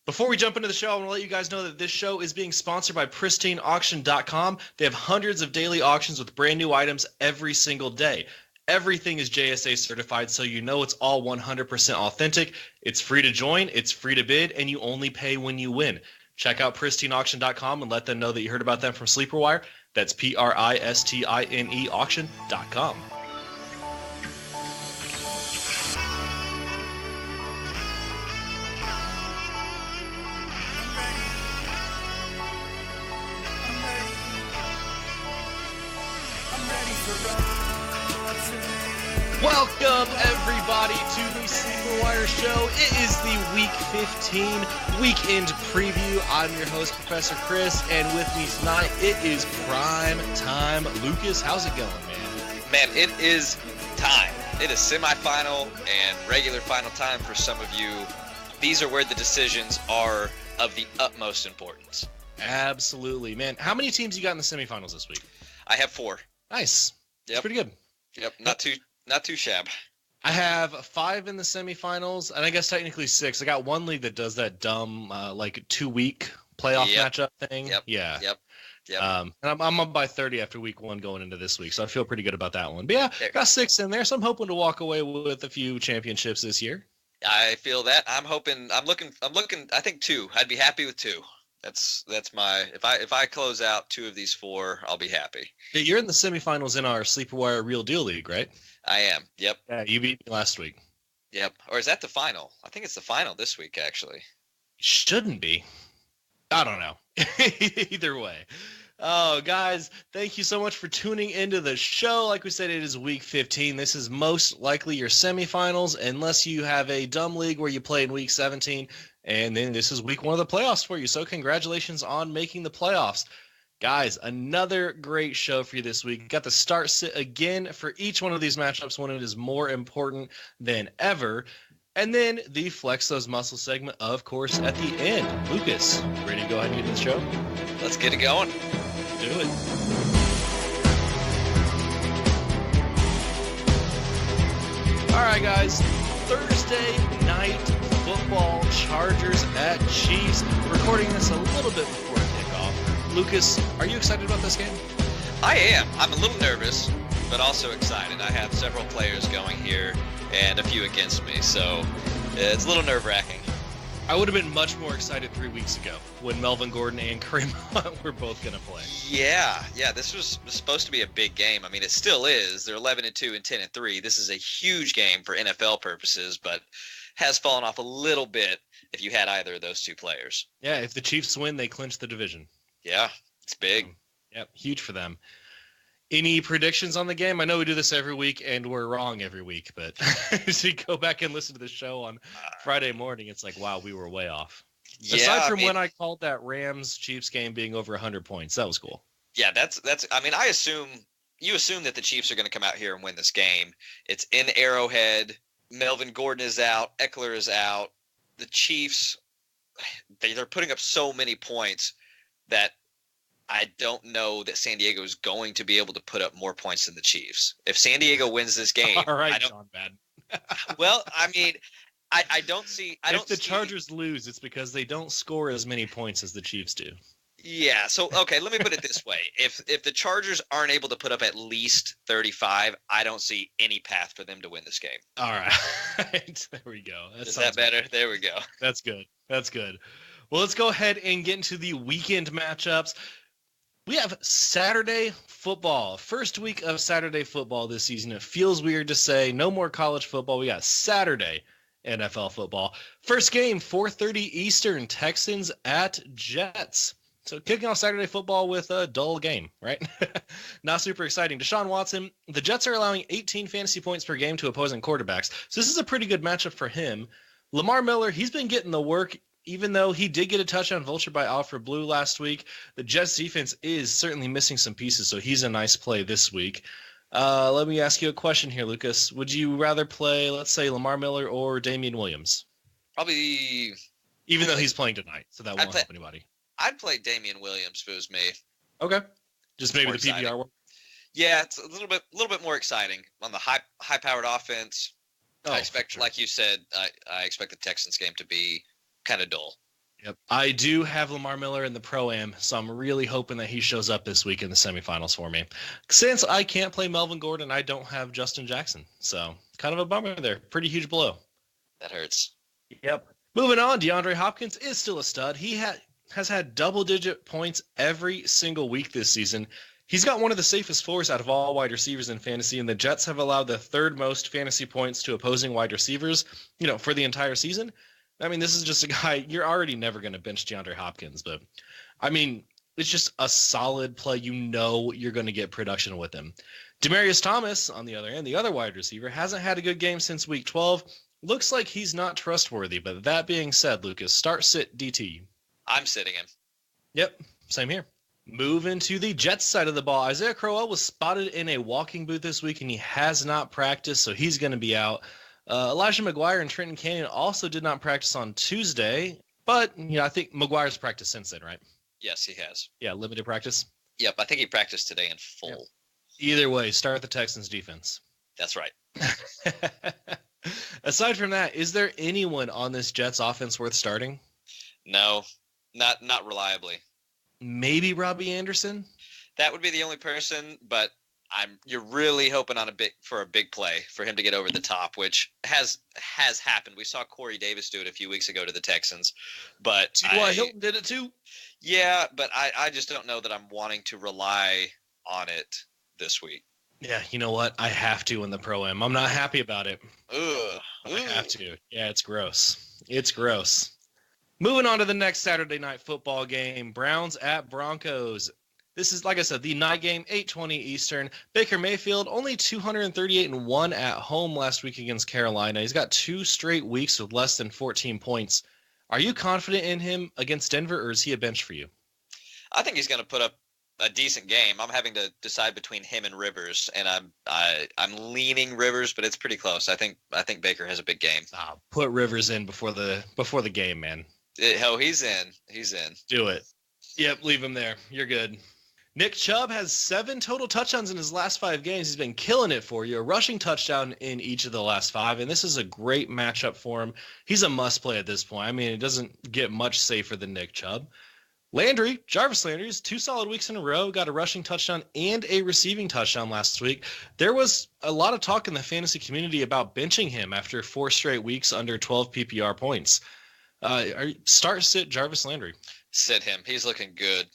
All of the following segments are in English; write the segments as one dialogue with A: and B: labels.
A: Before we jump into the show, I want to let you guys know that this show is being sponsored by PristineAuction.com. They have hundreds of daily auctions with brand new items every single day. Everything is JSA certified, so you know it's all 100% authentic. It's free to join, it's free to bid, and you only pay when you win. Check out PristineAuction.com and let them know that you heard about them from Sleeper Wire. That's PRISTINE auction.com. Welcome, everybody, to the Sleeper Wire Show. It is the Week 15 weekend preview. I'm your host, Professor Chris, and with me tonight, it is prime time. Lucas, how's it going, man?
B: Man, it is time. It is semifinal and regular final time for some of you. These are where the decisions are of the utmost importance.
A: Absolutely, man. How many teams you got in the semifinals this week?
B: I have 4.
A: Nice.
B: Yep.
A: That's pretty good.
B: Yep, not too shabby.
A: I have 5 in the semifinals, and I guess technically 6. I got one league that does that dumb, 2-week playoff matchup thing.
B: Yep.
A: Yeah.
B: Yep.
A: And I'm up by 30 after week 1 going into this week, so I feel pretty good about that one. But yeah, got 6 in there, so I'm hoping to walk away with a few championships this year.
B: I feel that. I'm looking. I think 2. I'd be happy with 2. That's my. If I close out 2 of these 4, I'll be happy.
A: You're in the semifinals in our Sleeper Wire Real Deal League, right?
B: I am. Yep.
A: Yeah, you beat me last week.
B: Yep. Or is that the final? I think it's the final this week, actually.
A: Shouldn't be. I don't know. Either way. Oh, guys, thank you so much for tuning into the show. Like we said, it is week 15. This is most likely your semifinals, unless you have a dumb league where you play in week 17. And then this is week 1 of the playoffs for you. So congratulations on making the playoffs. Guys, another great show for you this week. Got the start sit again for each one of these matchups when it is more important than ever. And then the Flex Those Muscles segment, of course, at the end. Lucas, ready to go ahead and get into the show?
B: Let's get it going.
A: Do it. All right, guys. Thursday night football, Chargers at Chiefs. Recording this a little bit before kickoff. Lucas, are you excited about this game?
B: I am. I'm a little nervous, but also excited. I have several players going here and a few against me, so it's a little nerve-wracking.
A: I would have been much more excited 3 weeks ago when Melvin Gordon and Kareem Hunt were both going to play.
B: Yeah, this was supposed to be a big game. I mean, it still is. They're 11-2 and 10-3. This is a huge game for NFL purposes, but has fallen off a little bit if you had either of those 2 players.
A: Yeah, if the Chiefs win, they clinch the division.
B: Yeah, it's big.
A: Yep, huge for them. Any predictions on the game? I know we do this every week, and we're wrong every week, but as you go back and listen to the show on Friday morning, it's like, wow, we were way off. Yeah, aside from when I called that Rams-Chiefs game being over 100 points, that was cool.
B: Yeah, that's. I mean, you assume that the Chiefs are going to come out here and win this game. It's in Arrowhead. Melvin Gordon is out. Eckler is out. The Chiefs, they're putting up so many points that I don't know that San Diego is going to be able to put up more points than the Chiefs. If San Diego wins this game,
A: all right, John Madden.
B: Well, I mean, I don't see.
A: If the Chargers lose, it's because they don't score as many points as the Chiefs do.
B: Yeah. So, okay, let me put it this way: if the Chargers aren't able to put up at least 35, I don't see any path for them to win this game.
A: All right, there we go.
B: Is that better?
A: Good.
B: There we go.
A: That's good. That's good. Well, let's go ahead and get into the weekend matchups. We have Saturday football. First week of Saturday football this season. It feels weird to say no more college football. We got Saturday NFL football. First game, 4:30 Eastern, Texans at Jets. So kicking off Saturday football with a dull game, right? Not super exciting. Deshaun Watson, the Jets are allowing 18 fantasy points per game to opposing quarterbacks. So this is a pretty good matchup for him. Lamar Miller, he's been getting the work. Even though he did get a touchdown vultured by Alfred Blue last week, the Jets defense is certainly missing some pieces, so he's a nice play this week. Let me ask you a question here, Lucas. Would you rather play, let's say, Lamar Miller or Damian Williams?
B: Probably.
A: Even though he's playing tonight, so that won't help anybody.
B: I'd play Damian Williams if it was me.
A: Okay. Just maybe the PPR one?
B: Yeah, it's a little bit more exciting on the high-powered offense. I expect, like you said, I expect the Texans game to be kind of dull.
A: Yep. I do have Lamar Miller in the Pro-Am, so I'm really hoping that he shows up this week in the semifinals for me. Since I can't play Melvin Gordon, I don't have Justin Jackson. So kind of a bummer there. Pretty huge blow.
B: That hurts.
A: Yep. Moving on, DeAndre Hopkins is still a stud. He has had double-digit points every single week this season. He's got one of the safest floors out of all wide receivers in fantasy, and the Jets have allowed the third most fantasy points to opposing wide receivers, for the entire season. I mean, this is just a guy, you're already never going to bench DeAndre Hopkins, but I mean, it's just a solid play. You're going to get production with him. Demaryius Thomas, on the other end, the other wide receiver, hasn't had a good game since week 12. Looks like he's not trustworthy, but that being said, Lucas, start sit DT.
B: I'm sitting him.
A: Yep, same here. Moving to the Jets side of the ball, Isaiah Crowell was spotted in a walking boot this week, and he has not practiced, so he's going to be out. Elijah McGuire and Trenton Cannon also did not practice on Tuesday, but I think McGuire's practiced since then, right?
B: Yes, he has.
A: Yeah, limited practice.
B: Yep, I think he practiced today in full.
A: Yep. Either way, start the Texans defense.
B: That's right.
A: Aside from that, is there anyone on this Jets offense worth starting?
B: No, not reliably.
A: Maybe Robbie Anderson?
B: That would be the only person, but you're really hoping on for a big play for him to get over the top, which has happened. We saw Corey Davis do it a few weeks ago to the Texans, but
A: T.Y. Hilton did it too.
B: Yeah, but I just don't know that I'm wanting to rely on it this week.
A: Yeah, you know what? I have to in the Pro-Am. I'm not happy about it.
B: Ugh.
A: I have to. Yeah, it's gross. It's gross. Moving on to the next Saturday night football game, Browns at Broncos. This is, like I said, the night game, 8:20 Eastern. Baker Mayfield, only 238-1 at home last week against Carolina. He's got 2 straight weeks with less than 14 points. Are you confident in him against Denver, or is he a bench for you?
B: I think he's going to put up a decent game. I'm having to decide between him and Rivers, and I'm leaning Rivers, but it's pretty close. I think Baker has a big game.
A: Put Rivers in before the game, man.
B: He's in. He's in.
A: Do it. Yep, leave him there. You're good. Nick Chubb has 7 total touchdowns in his last 5 games. He's been killing it for you. A rushing touchdown in each of the last 5, and this is a great matchup for him. He's a must-play at this point. I mean, it doesn't get much safer than Nick Chubb. Jarvis Landry, 2 solid weeks in a row, got a rushing touchdown and a receiving touchdown last week. There was a lot of talk in the fantasy community about benching him after 4 straight weeks under 12 PPR points. Sit Jarvis Landry.
B: Sit him. He's looking good.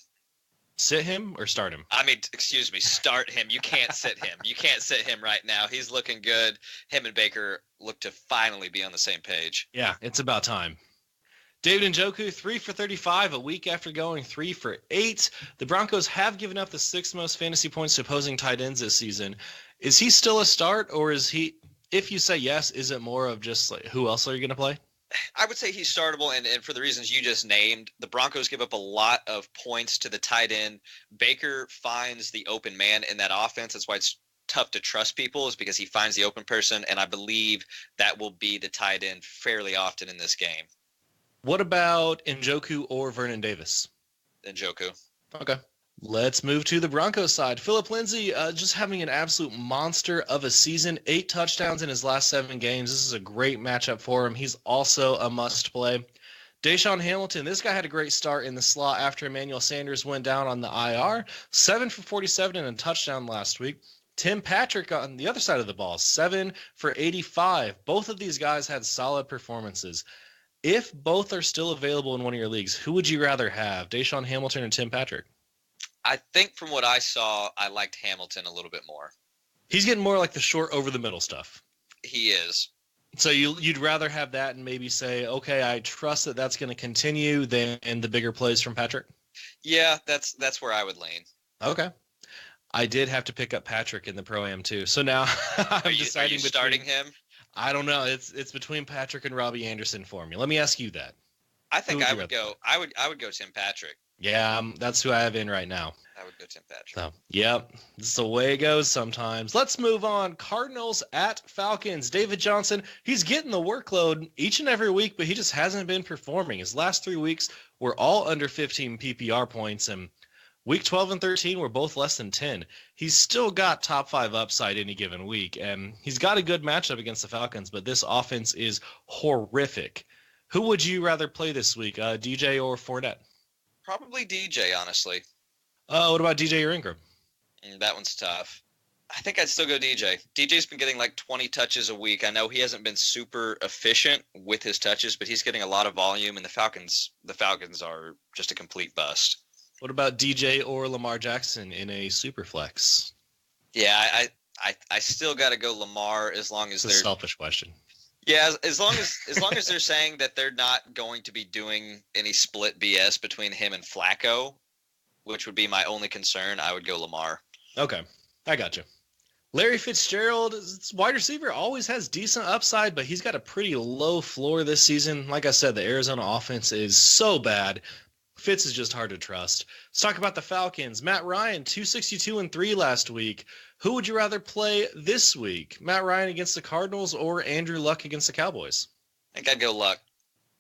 A: Sit him or start him?
B: I mean, excuse me, start him. You can't sit him. You can't sit him right now. He's looking good. Him and Baker look to finally be on the same page.
A: Yeah, it's about time. David Njoku, 3 for 35 a week after going 3 for 8. The Broncos have given up the 6th most fantasy points to opposing tight ends this season. Is he still a start, or is he, if you say yes, is it more of just like, who else are you going to play?
B: I would say he's startable, and for the reasons you just named. The Broncos give up a lot of points to the tight end. Baker finds the open man in that offense. That's why it's tough to trust people, is because he finds the open person, and I believe that will be the tight end fairly often in this game.
A: What about Njoku or Vernon Davis?
B: Njoku.
A: Okay. Let's move to the Broncos side. Phillip Lindsey just having an absolute monster of a season. 8 touchdowns in his last 7 games. This is a great matchup for him. He's also a must-play. Deshawn Hamilton, this guy had a great start in the slot after Emmanuel Sanders went down on the IR. 7 for 47 and a touchdown last week. Tim Patrick on the other side of the ball, 7 for 85. Both of these guys had solid performances. If both are still available in one of your leagues, who would you rather have, Deshawn Hamilton or Tim Patrick?
B: I think from what I saw, I liked Hamilton a little bit more.
A: He's getting more like the short over the middle stuff.
B: He is.
A: So you'd rather have that and maybe say, okay, I trust that that's going to continue than the bigger plays from Patrick?
B: Yeah, that's where I would lean.
A: Okay. I did have to pick up Patrick in the Pro-Am too. So now I'm deciding
B: between starting him?
A: I don't know. It's between Patrick and Robbie Anderson for me. Let me ask you that.
B: I think I would go Tim Patrick.
A: Yeah, that's who I have in right now.
B: I would go Tim Patrick.
A: So, yep, this is the way it goes sometimes. Let's move on. Cardinals at Falcons. David Johnson, he's getting the workload each and every week, but he just hasn't been performing. His last 3 weeks were all under 15 PPR points, and week 12 and 13 were both less than 10. He's still got top 5 upside any given week, and he's got a good matchup against the Falcons, but this offense is horrific. Who would you rather play this week, DJ or Fournette?
B: Probably DJ, honestly.
A: What about DJ or Ingram?
B: That one's tough. I think I'd still go DJ. DJ's been getting like 20 touches a week. I know he hasn't been super efficient with his touches, but he's getting a lot of volume, and the Falcons are just a complete bust.
A: What about DJ or Lamar Jackson in a super flex?
B: Yeah, I still got to go Lamar as long as
A: It's a selfish question.
B: Yeah, as long as they're saying that they're not going to be doing any split BS between him and Flacco, which would be my only concern, I would go Lamar.
A: Okay, I got you. Larry Fitzgerald, wide receiver, always has decent upside, but he's got a pretty low floor this season. Like I said, the Arizona offense is so bad. Fitz is just hard to trust. Let's talk about the Falcons. Matt Ryan, 262-3 last week. Who would you rather play this week? Matt Ryan against the Cardinals or Andrew Luck against the Cowboys?
B: I think I'd go Luck.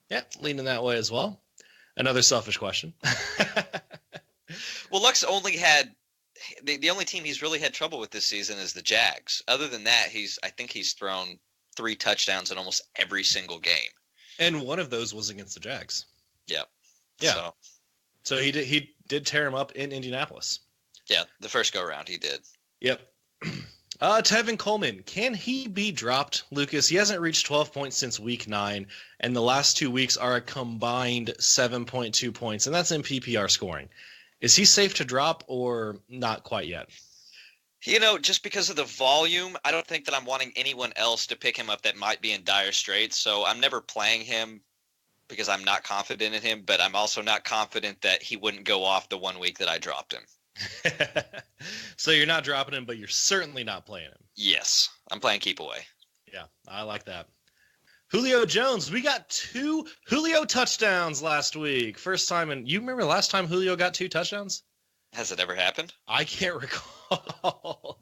A: Yeah, leaning that way as well. Another selfish question.
B: Well, Luck's only had the only team he's really had trouble with this season is the Jags. Other than that, I think he's thrown 3 touchdowns in almost every single game.
A: And one of those was against the Jags.
B: Yeah.
A: Yeah. So he did tear him up in Indianapolis.
B: Yeah, the first go around he did.
A: Yep. Tevin Coleman, can he be dropped, Lucas? He hasn't reached 12 points since week 9, and the last 2 weeks are a combined 7.2 points, and that's in PPR scoring. Is he safe to drop or not quite yet?
B: Just because of the volume, I don't think that I'm wanting anyone else to pick him up that might be in dire straits, so I'm never playing him because I'm not confident in him, but I'm also not confident that he wouldn't go off the 1 week that I dropped him.
A: So you're not dropping him, but you're certainly not playing him.
B: Yes, I'm playing keep away.
A: Yeah, I like that. Julio Jones, we got 2 Julio touchdowns last week. First time, and you remember last time Julio got 2 touchdowns?
B: Has it ever happened?
A: I can't recall.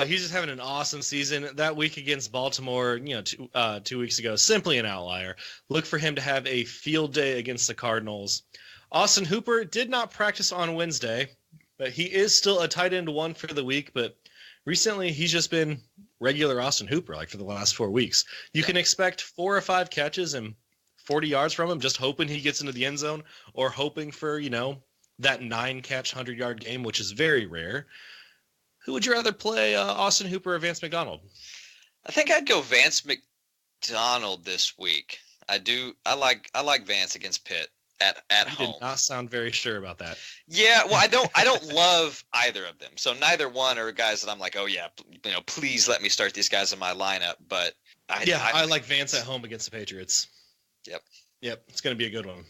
A: He's just having an awesome season. That week against Baltimore, 2 weeks ago, simply an outlier. Look for him to have a field day against the Cardinals. Austin Hooper did not practice on Wednesday, but he is still a tight end 1 for the week. But recently, he's just been regular Austin Hooper, like for the last 4 weeks. You can expect 4 or 5 catches and 40 yards from him, just hoping he gets into the end zone or hoping for, that 9-catch, 100-yard game, which is very rare. Who would you rather play, Austin Hooper or Vance McDonald?
B: I think I'd go Vance McDonald this week. I do. I like Vance against Pitt at home.
A: You did not sound very sure about that.
B: Yeah, well, I don't love either of them. So neither one are guys that I'm like, oh yeah, please let me start these guys in my lineup. But I
A: like Vance at home against the Patriots.
B: Yep,
A: it's going to be a good one.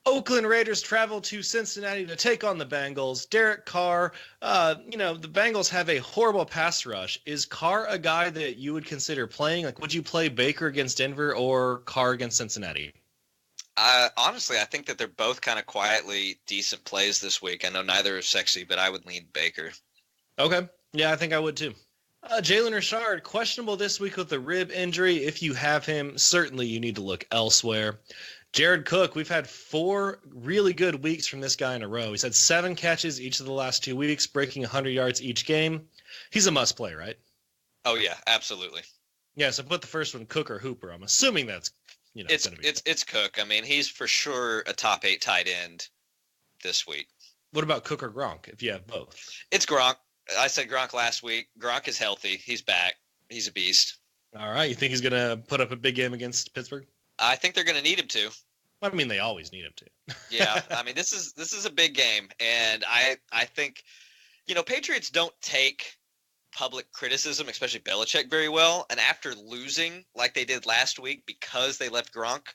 A: Oakland Raiders travel to Cincinnati to take on the Bengals. Derek Carr, the Bengals have a horrible pass rush. Is Carr a guy that you would consider playing? Like, would you play Baker against Denver or Carr against Cincinnati?
B: Honestly, I think that they're both kind of quietly decent plays this week. I know neither is sexy, but I would lean Baker.
A: Okay. Yeah, I think I would too. Jalen Richard, questionable this week with a rib injury. If you have him, certainly you need to look elsewhere. Jared Cook, we've had 4 really good weeks from this guy in a row. He's had 7 catches each of the last 2 weeks, breaking 100 yards each game. He's a must play, right?
B: Oh yeah, absolutely.
A: Yeah, so put the first one, Cook or Hooper. I'm assuming that's
B: it's Cook. I mean, he's for sure a top 8 tight end this week.
A: What about Cook or Gronk if you have both?
B: It's Gronk. I said Gronk last week. Gronk is healthy. He's back. He's a beast.
A: All right. You think he's going to put up a big game against Pittsburgh?
B: I think they're going to need him to.
A: I mean, they always need him to.
B: Yeah. I mean, this is a big game. And I think, Patriots don't take public criticism, especially Belichick, very well. And after losing like they did last week because they left Gronk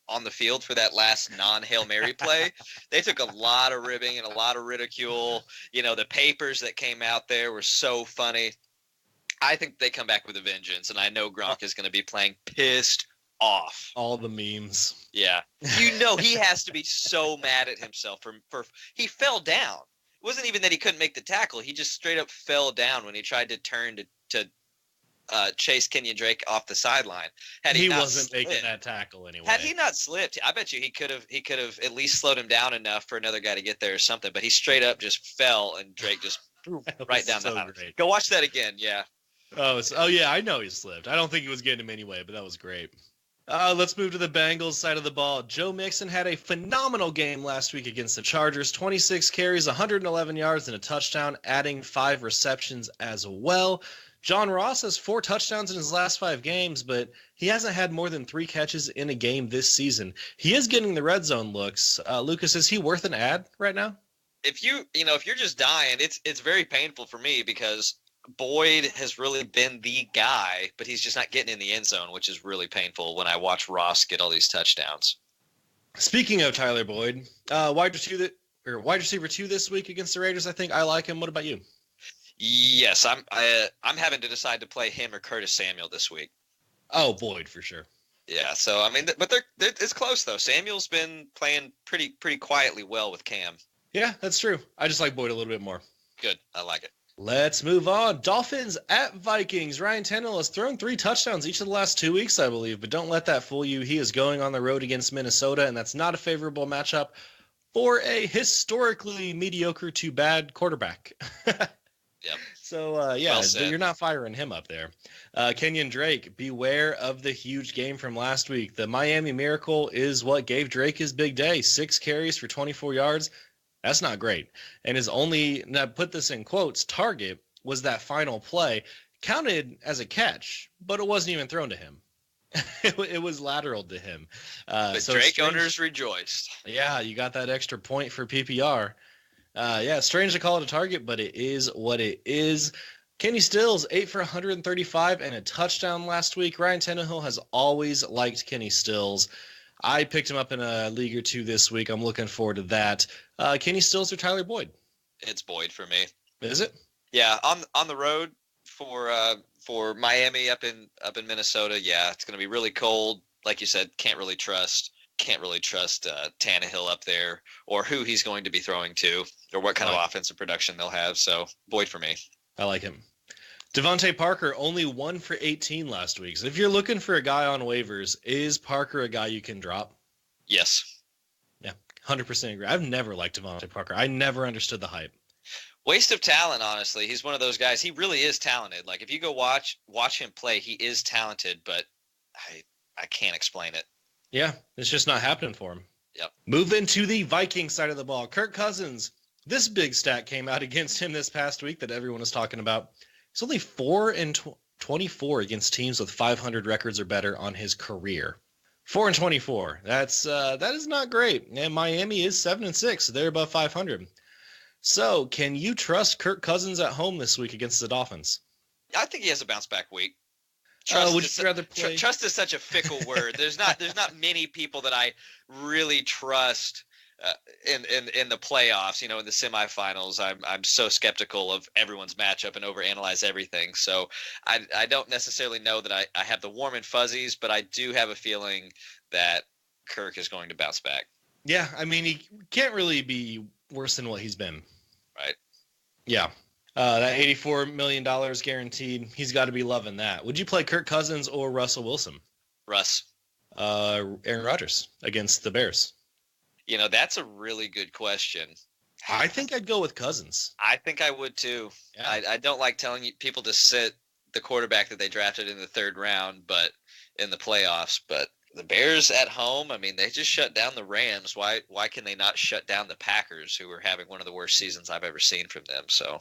B: on the field for that last non-Hail Mary play, they took a lot of ribbing and a lot of ridicule. The papers that came out there were so funny. I think they come back with a vengeance, and I know Gronk is going to be playing pissed off.
A: All the memes.
B: Yeah. He has to be so mad at himself for he fell down. It wasn't even that he couldn't make the tackle. He just straight up fell down when he tried to turn to chase Kenyon Drake off the sideline.
A: He wasn't making that tackle anyway.
B: Had he not slipped, I bet you he could have at least slowed him down enough for another guy to get there or something. But he straight up just fell, and Drake just right down the highway. Go watch that again. Yeah.
A: Oh yeah, I know he slipped. I don't think he was getting him anyway, but that was great. Let's move to the Bengals side of the ball. Joe Mixon had a phenomenal game last week against the Chargers. 26 carries, 111 yards, and a touchdown, adding 5 receptions as well. John Ross has 4 touchdowns in his last 5 games, but he hasn't had more than 3 catches in a game this season. He is getting the red zone looks. Lucas, is he worth an ad right now?
B: If you're just dying, it's very painful for me because Boyd has really been the guy, but he's just not getting in the end zone, which is really painful when I watch Ross get all these touchdowns.
A: Speaking of Tyler Boyd, wide receiver 2 this week against the Raiders, I think I like him. What about you?
B: Yes, I'm having to decide to play him or Curtis Samuel this week.
A: Oh, Boyd for sure.
B: Yeah, so I mean, but it's close though. Samuel's been playing pretty quietly well with Cam.
A: Yeah, that's true. I just like Boyd a little bit more.
B: Good, I like it.
A: Let's move on. Dolphins at Vikings. Ryan Tannehill has thrown 3 touchdowns each of the last 2 weeks, I believe, but don't let that fool you. He is going on the road against Minnesota, and that's not a favorable matchup for a historically mediocre to bad quarterback.
B: Yep.
A: So,
B: Well
A: you're not firing him up there. Kenyon Drake, beware of the huge game from last week. The Miami Miracle is what gave Drake his big day. 6 carries for 24 yards. That's not great. And his only, now put this in quotes, target was that final play. Counted as a catch, but it wasn't even thrown to him. It was lateral to him.
B: But so Drake owners rejoiced.
A: Yeah, you got that extra point for PPR. Strange to call it a target, but it is what it is. Kenny Stills, 8 for 135 and a touchdown last week. Ryan Tannehill has always liked Kenny Stills. I picked him up in a league or 2 this week. I'm looking forward to that. Kenny Stills or Tyler Boyd?
B: It's Boyd for me.
A: Is it?
B: Yeah, on the road for Miami up in Minnesota. Yeah, it's going to be really cold. Like you said, can't really trust Tannehill up there, or who he's going to be throwing to, or what kind of offensive production they'll have. So Boyd for me.
A: I like him. Devontae Parker only 1 for 18 last week. So if you're looking for a guy on waivers, is Parker a guy you can drop?
B: Yes.
A: Yeah, 100% agree. I've never liked Devontae Parker. I never understood the hype.
B: Waste of talent, honestly. He's one of those guys. He really is talented. Like if you go watch him play, he is talented, but I can't explain it.
A: Yeah, it's just not happening for him.
B: Yep.
A: Move into the Vikings side of the ball. Kirk Cousins. This big stat came out against him this past week that everyone is talking about. He's only 4 and 24 against teams with 500 records or better on his career. 4 and 24. That is not great. And Miami is 7 and 6. So they're above 500. So can you trust Kirk Cousins at home this week against the Dolphins?
B: I think he has a bounce back week.
A: Trust
B: is such a fickle word. There's not many people that I really trust in the playoffs. In the semifinals. I'm so skeptical of everyone's matchup and overanalyze everything. So I don't necessarily know that I have the warm and fuzzies, but I do have a feeling that Kirk is going to bounce back.
A: Yeah, I mean he can't really be worse than what he's been.
B: Right.
A: Yeah. That $84 million guaranteed. He's got to be loving that. Would you play Kirk Cousins or Russell Wilson?
B: Russ.
A: Aaron Rodgers against the Bears.
B: That's a really good question.
A: I think I'd go with Cousins.
B: I think I would too. Yeah. I don't like telling people to sit the quarterback that they drafted in the 3rd round, but in the playoffs. But the Bears at home, I mean, they just shut down the Rams. Why can they not shut down the Packers, who are having one of the worst seasons I've ever seen from them? So.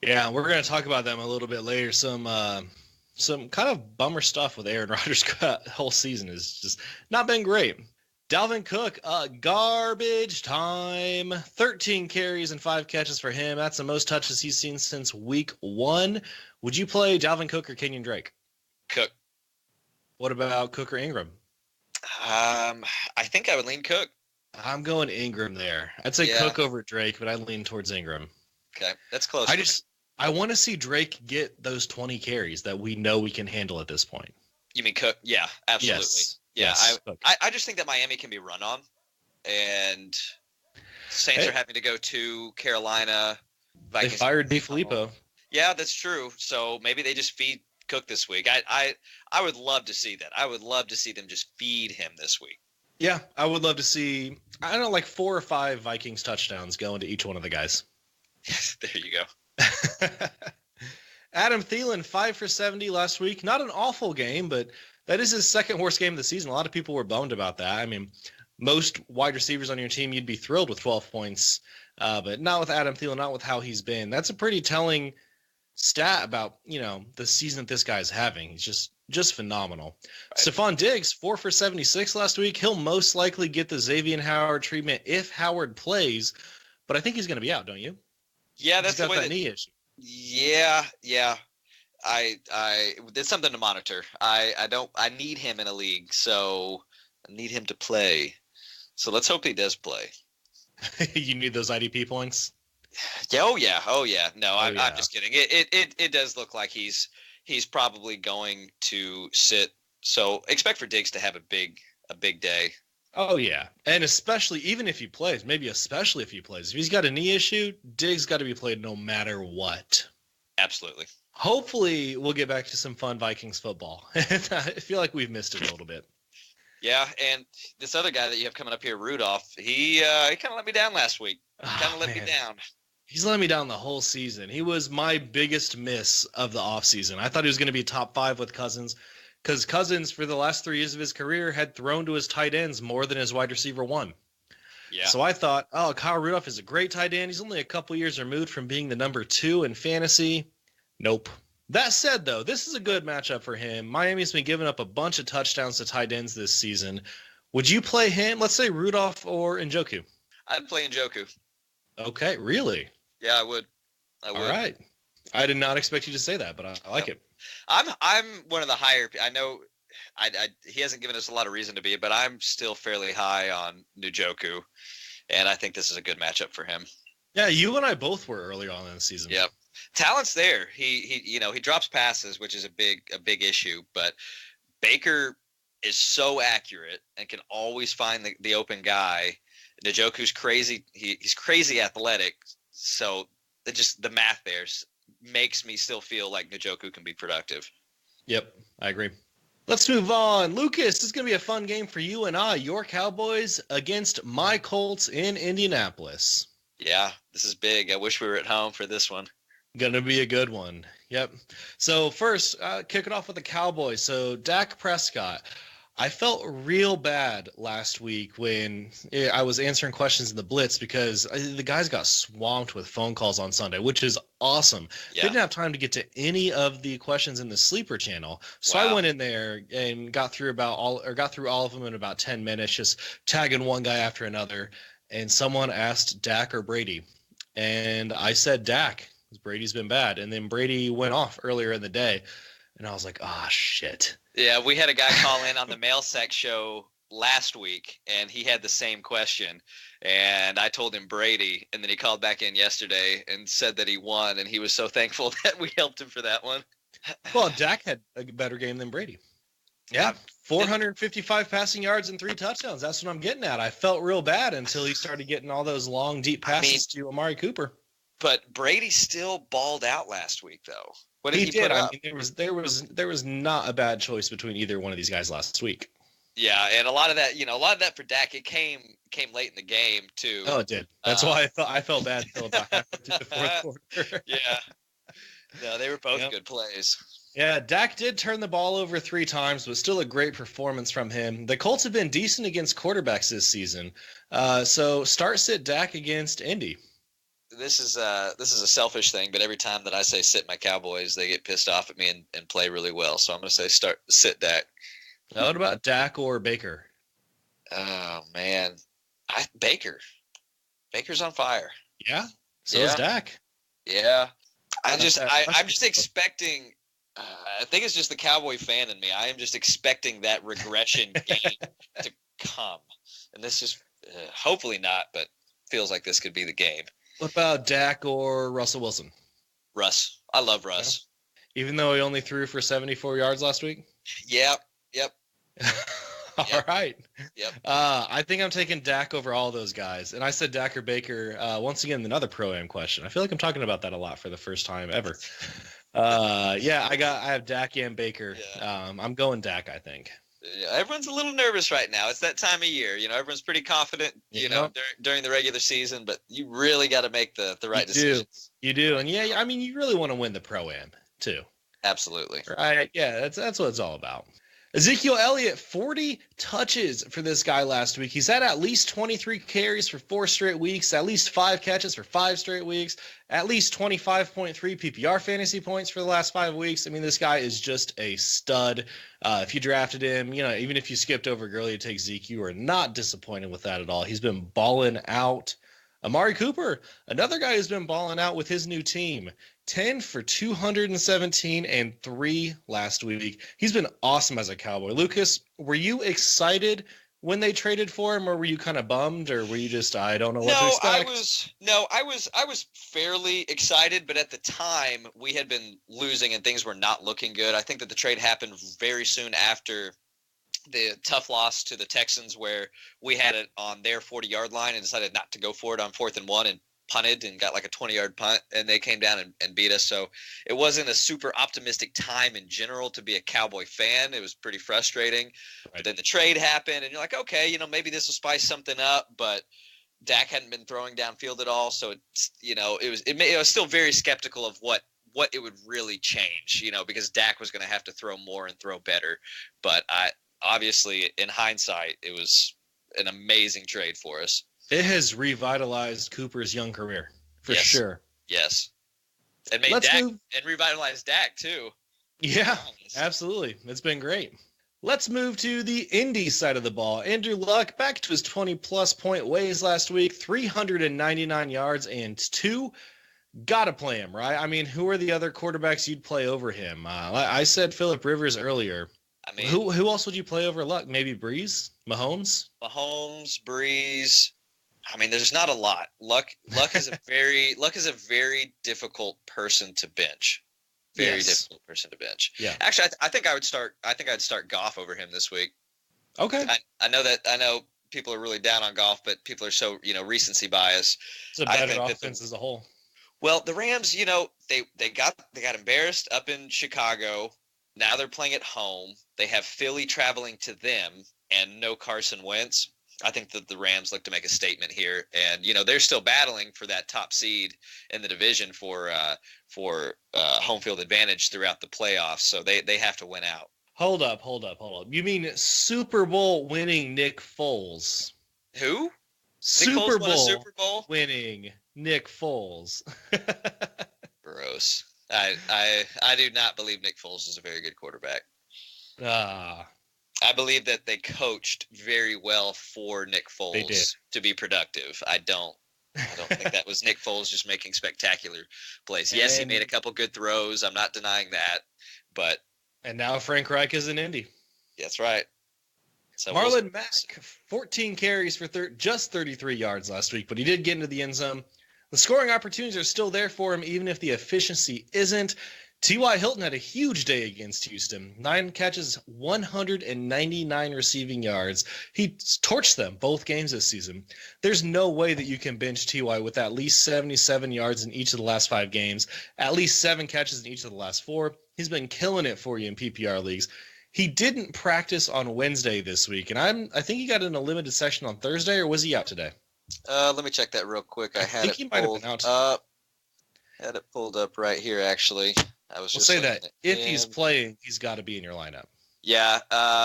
A: Yeah, we're going to talk about them a little bit later. Some kind of bummer stuff with Aaron Rodgers. Whole season has just not been great. Dalvin Cook, garbage time. 13 carries and 5 catches for him. That's the most touches he's seen since week 1. Would you play Dalvin Cook or Kenyon Drake?
B: Cook.
A: What about Cook or Ingram?
B: I think I would lean Cook.
A: I'm going Ingram there. I'd say Cook over Drake, but I lean towards Ingram.
B: Okay, that's close.
A: I want to see Drake get those 20 carries that we know we can handle at this point.
B: You mean Cook? Yeah, absolutely.
A: Yes.
B: I just think that Miami can be run on, and Saints are having to go to Carolina.
A: Vikings, they fired DeFilippo.
B: Yeah, that's true. So maybe they just feed Cook this week. I would love to see that. I would love to see them just feed him this week.
A: Yeah, I would love to see, I don't know, like 4 or 5 Vikings touchdowns going to each one of the guys.
B: There you go.
A: Adam Thielen, 5 for 70 last week. Not an awful game, but That is his second worst game of the season. A lot of people were bummed about that. I mean, most wide receivers on your team, you'd be thrilled with 12 points, but not with Adam Thielen, not with how he's been. That's a pretty telling stat about, the season that this guy's having. He's just phenomenal. Right. Stephon Diggs, 4 for 76 last week. He'll most likely get the Xavier Howard treatment if Howard plays, but I think he's going to be out, don't you?
B: Yeah, that's
A: he's got
B: the way
A: that knee issue.
B: Yeah. I it's something to monitor. I need him in a league, so I need him to play. So let's hope he does play.
A: You need those IDP points?
B: Yeah, oh yeah. No, I'm just kidding. It does look like he's probably going to sit. So expect for Diggs to have a big day.
A: Oh yeah, and especially even if he plays, maybe especially if he plays, if he's got a knee issue, Diggs got to be played no matter what.
B: Absolutely. Hopefully,
A: we'll get back to some fun Vikings football. I feel like we've missed it a little bit.
B: Yeah, and this other guy that you have coming up here, Rudolph, he kind of let me down last week. Me down.
A: He's let me down the whole season. He was my biggest miss of the offseason. I thought he was going to be top 5 with Cousins, because Cousins, for the last 3 years of his career, had thrown to his tight ends more than his wide receiver 1.
B: Yeah.
A: So I thought, Kyle Rudolph is a great tight end. He's only a couple years removed from being the number 2 in fantasy. Nope. That said, though, this is a good matchup for him. Miami's been giving up a bunch of touchdowns to tight ends this season. Would you play him? Let's say Rudolph or Njoku.
B: I'd play Njoku.
A: Okay, really?
B: Yeah, I would.
A: All right. I did not expect you to say that, but I like it.
B: I'm one of the higher. I know he hasn't given us a lot of reason to be, but I'm still fairly high on Njoku, and I think this is a good matchup for him.
A: Yeah, you and I both were earlier on in the season.
B: Yep. Talent's there. He drops passes, which is a big issue, but Baker is so accurate and can always find the open guy. Njoku's crazy. He's crazy athletic. So the math there makes me still feel like Njoku can be productive.
A: Yep, I agree. Let's move on. Lucas, this is going to be a fun game for you and I. Your Cowboys against my Colts in Indianapolis.
B: Yeah, this is big. I wish we were at home for this one.
A: Going to be a good one. Yep. So first, kick it off with the Cowboys. So Dak Prescott. I felt real bad last week when I was answering questions in the Blitz because the guys got swamped with phone calls on Sunday, which is awesome. Yeah. Didn't have time to get to any of the questions in the Sleeper channel. So I went in there and got through all of them in about 10 minutes, just tagging one guy after another. And someone asked Dak or Brady. And I said Dak, because Brady's been bad. And then Brady went off earlier in the day. And I was like, shit.
B: Yeah, we had a guy call in on the Mail Sec show last week, and he had the same question. And I told him Brady, and then he called back in yesterday and said that he won, and he was so thankful that we helped him for that one.
A: Well, Dak had a better game than Brady. Yeah, 455 passing yards and 3 touchdowns. That's what I'm getting at. I felt real bad until he started getting all those long, deep passes to Amari Cooper.
B: But Brady still balled out last week, though. What did he
A: did.
B: put up?
A: I mean, there was not a bad choice between either one of these guys last week.
B: Yeah, and a lot of that for Dak, it came late in the game too.
A: Oh, it did. That's why I felt bad until about halfway through the fourth quarter.
B: Yeah. No, they were both good plays.
A: Yeah, Dak did turn the ball over 3 times, but still a great performance from him. The Colts have been decent against quarterbacks this season. So sit Dak against Indy.
B: This is a selfish thing, but every time that I say sit my Cowboys, they get pissed off at me and play really well. So I'm going to say sit Dak.
A: Now, what about Dak or Baker?
B: Oh man, Baker. Baker's on fire.
A: Yeah. So is Dak.
B: Yeah. I'm just expecting. I think it's just the Cowboy fan in me. I am just expecting that regression game to come, and this just hopefully not, but feels like this could be the game.
A: What about Dak or Russell Wilson?
B: Russ. I love Russ.
A: Even though he only threw for 74 yards last week?
B: Yep.
A: All right.
B: Yep.
A: I think I'm taking Dak over all those guys. And I said Dak or Baker. Once again, another Pro-Am question. I feel like I'm talking about that a lot for the first time ever. I have Dak and Baker. Yeah. I'm going Dak, I think.
B: Yeah, everyone's a little nervous right now. It's that time of year. Everyone's pretty confident, during the regular season, but you really got to make the right decisions.
A: You do. And I mean, you really want to win the Pro-Am too.
B: Absolutely.
A: Right. Yeah, that's what it's all about. Ezekiel Elliott, 40 touches for this guy last week. He's had at least 23 carries for 4 straight weeks, at least 5 catches for 5 straight weeks, at least 25.3 PPR fantasy points for the last 5 weeks. I mean, this guy is just a stud. If you drafted him, even if you skipped over Gurley to take Zeke, you are not disappointed with that at all. He's been balling out. Amari Cooper, another guy who's been balling out with his new team. 10 for 217 and 3 last week. He's been awesome as a Cowboy. Lucas, were you excited when they traded for him, or were you kind of bummed, or were you just, I don't know what to expect?
B: I was fairly excited, but at the time we had been losing and things were not looking good. I think that the trade happened very soon after the tough loss to the Texans, where we had it on their 40-yard line and decided not to go for it on 4th and 1 and punted and got like a 20-yard punt, and they came down and beat us. So it wasn't a super optimistic time in general to be a Cowboy fan. It was pretty frustrating. Right. But then the trade happened, and you're like, okay, maybe this will spice something up. But Dak hadn't been throwing downfield at all, so it's I was still very skeptical of what it would really change, because Dak was going to have to throw more and throw better. But obviously, in hindsight, it was an amazing trade for us.
A: It has revitalized Cooper's young career, for sure.
B: Yes. And and revitalized Dak, too.
A: Yeah, absolutely. It's been great. Let's move to the Indy side of the ball. Andrew Luck, back to his 20-plus point ways last week, 399 yards and 2. Gotta play him, right? I mean, who are the other quarterbacks you'd play over him? I said Phillip Rivers earlier. I mean, who else would you play over Luck? Maybe Breeze? Mahomes,
B: Breeze. I mean, there's not a lot. Luck is a very difficult person to bench. Difficult person to bench. Yeah. Actually, I think I'd start Goff over him this week.
A: Okay.
B: I know people are really down on Goff, but people are so recency bias.
A: It's a better offense as a whole.
B: Well, the Rams, they got embarrassed up in Chicago. Now they're playing at home. They have Philly traveling to them, and no Carson Wentz. I think that the Rams look to make a statement here, and they're still battling for that top seed in the division for home field advantage throughout the playoffs. So they have to win out.
A: Hold up. You mean Super Bowl winning Nick Foles?
B: Who?
A: Super Bowl winning Nick Foles.
B: Gross. I do not believe Nick Foles is a very good quarterback. I believe that they coached very well for Nick Foles to be productive. I don't think that was Nick Foles just making spectacular plays. Yes, he made a couple good throws. I'm not denying that,
A: and now Frank Reich is in Indy.
B: That's right. So
A: Marlon Mack, 14 carries for just 33 yards last week, but he did get into the end zone. The scoring opportunities are still there for him, even if the efficiency isn't. T.Y. Hilton had a huge day against Houston. 9 catches, 199 receiving yards. He torched them both games this season. There's no way that you can bench T.Y. with at least 77 yards in each of the last 5 games, at least 7 catches in each of the last 4. He's been killing it for you in PPR leagues. He didn't practice on Wednesday this week, and I think he got in a limited session on Thursday, or was he out today?
B: Let me check that real quick. I think he might have been out. Had it pulled up right here, actually.
A: We'll say that if he's playing, he's got to be in your lineup.
B: Yeah,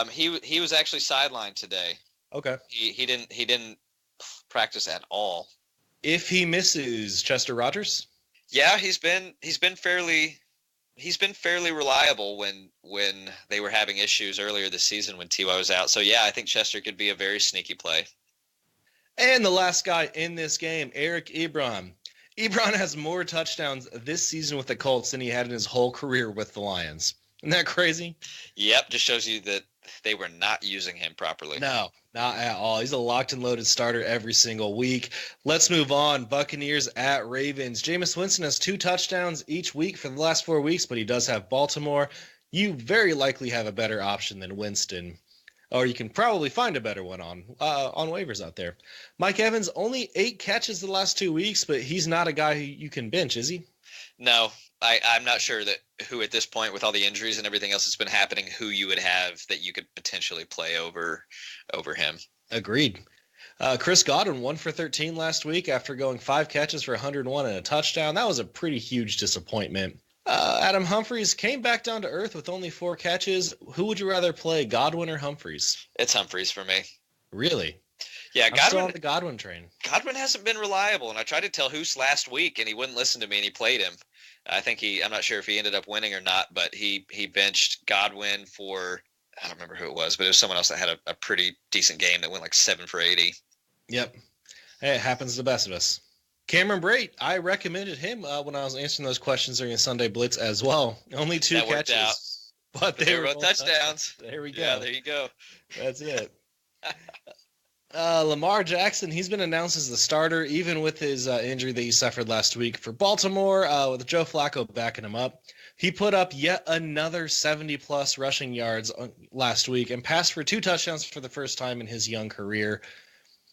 B: he was actually sidelined today.
A: Okay.
B: He didn't practice at all.
A: If he misses Chester Rodgers?
B: Yeah, he's been fairly reliable when they were having issues earlier this season when T.Y. was out. So yeah, I think Chester could be a very sneaky play.
A: And the last guy in this game, Eric Ebron. Ebron has more touchdowns this season with the Colts than he had in his whole career with the Lions. Isn't that crazy?
B: Yep, just shows you that they were not using him properly.
A: No, not at all. He's a locked and loaded starter every single week. Let's move on. Buccaneers at Ravens. Jameis Winston has 2 touchdowns each week for the last 4 weeks, but he does have Baltimore. You very likely have a better option than Winston. Or you can probably find a better one on waivers out there. Mike Evans, only 8 catches the last 2 weeks, but he's not a guy who you can bench, is he?
B: No, I'm not sure that who at this point, with all the injuries and everything else that's been happening, who you would have that you could potentially play over him.
A: Agreed. Chris Godwin, 1 for 13 last week after going 5 catches for 101 and a touchdown. That was a pretty huge disappointment. Adam Humphries came back down to earth with only 4 catches. Who would you rather play, Godwin or Humphries?
B: It's Humphries for me.
A: Really?
B: Yeah,
A: I'm still on the Godwin train.
B: Godwin hasn't been reliable, and I tried to tell Hoos last week, and he wouldn't listen to me, and he played him. I'm not sure if he ended up winning or not, but he benched Godwin for, I don't remember who it was, but it was someone else that had a pretty decent game that went like 7 for 80.
A: Yep. Hey, it happens to the best of us. Cameron Brate, I recommended him when I was answering those questions during a Sunday Blitz as well. Only 2 catches. But they were both touchdowns. There we go.
B: Yeah, there you go.
A: That's it. Lamar Jackson, he's been announced as the starter, even with his injury that he suffered last week for Baltimore, with Joe Flacco backing him up. He put up yet another 70-plus rushing yards last week and passed for 2 touchdowns for the first time in his young career.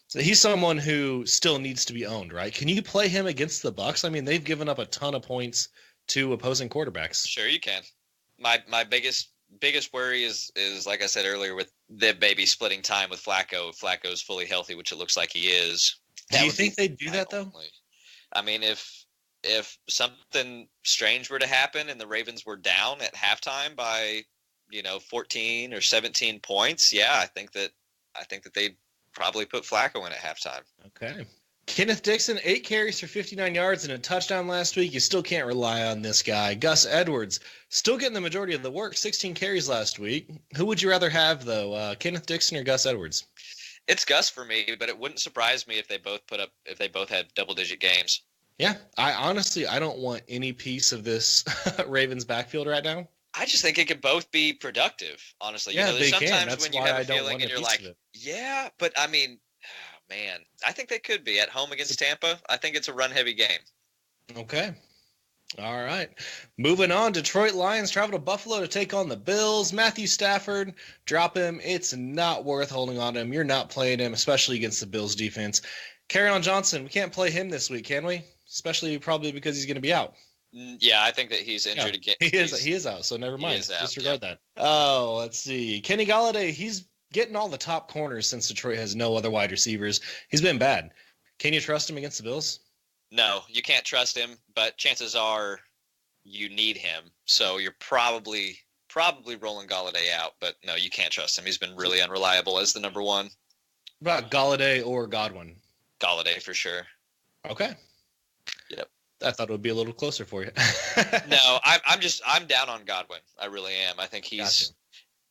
A: So he's someone who still needs to be owned, right? Can you play him against the Bucs? I mean, they've given up a ton of points to opposing quarterbacks.
B: Sure, you can. My biggest worry is like I said earlier, with the baby splitting time with Flacco. Flacco's fully healthy, which it looks like he is.
A: Do you think they'd do that though?
B: I mean, if something strange were to happen and the Ravens were down at halftime by 14 or 17 points, yeah, I think that they'd probably put Flacco in at halftime.
A: Okay. Kenneth Dixon, 8 carries for 59 yards and a touchdown last week. You still can't rely on this guy. Gus Edwards, still getting the majority of the work, 16 carries last week. Who would you rather have, though, Kenneth Dixon or Gus Edwards?
B: It's Gus for me, but it wouldn't surprise me if they both had double-digit games.
A: Yeah, I don't want any piece of this Ravens backfield right now.
B: I just think it could both be productive, honestly.
A: Yeah,
B: there's sometimes
A: can. That's
B: when you
A: why
B: have a
A: I don't
B: feeling
A: want
B: and you're
A: a
B: like,
A: piece of it.
B: yeah, but I mean, man, I think they could be at home against Tampa. I think it's a run-heavy game.
A: Okay. All right. Moving on, Detroit Lions travel to Buffalo to take on the Bills. Matthew Stafford, drop him. It's not worth holding on to him. You're not playing him, especially against the Bills defense. Kerryon Johnson, we can't play him this week, can we? Especially probably because he's going to be out.
B: Yeah, I think that he's injured again.
A: He is out, so never mind. Disregard that.
B: Yeah.
A: Oh, let's see. Kenny Golladay, he's getting all the top corners since Detroit has no other wide receivers. He's been bad. Can you trust him against the Bills?
B: No, you can't trust him, but chances are you need him. So you're probably rolling Golladay out, but no, you can't trust him. He's been really unreliable as the number one.
A: What about Golladay or Godwin?
B: Golladay for sure.
A: Okay.
B: Yep.
A: I thought it would be a little closer for you.
B: No, I'm down on Godwin. I really am. I think he's.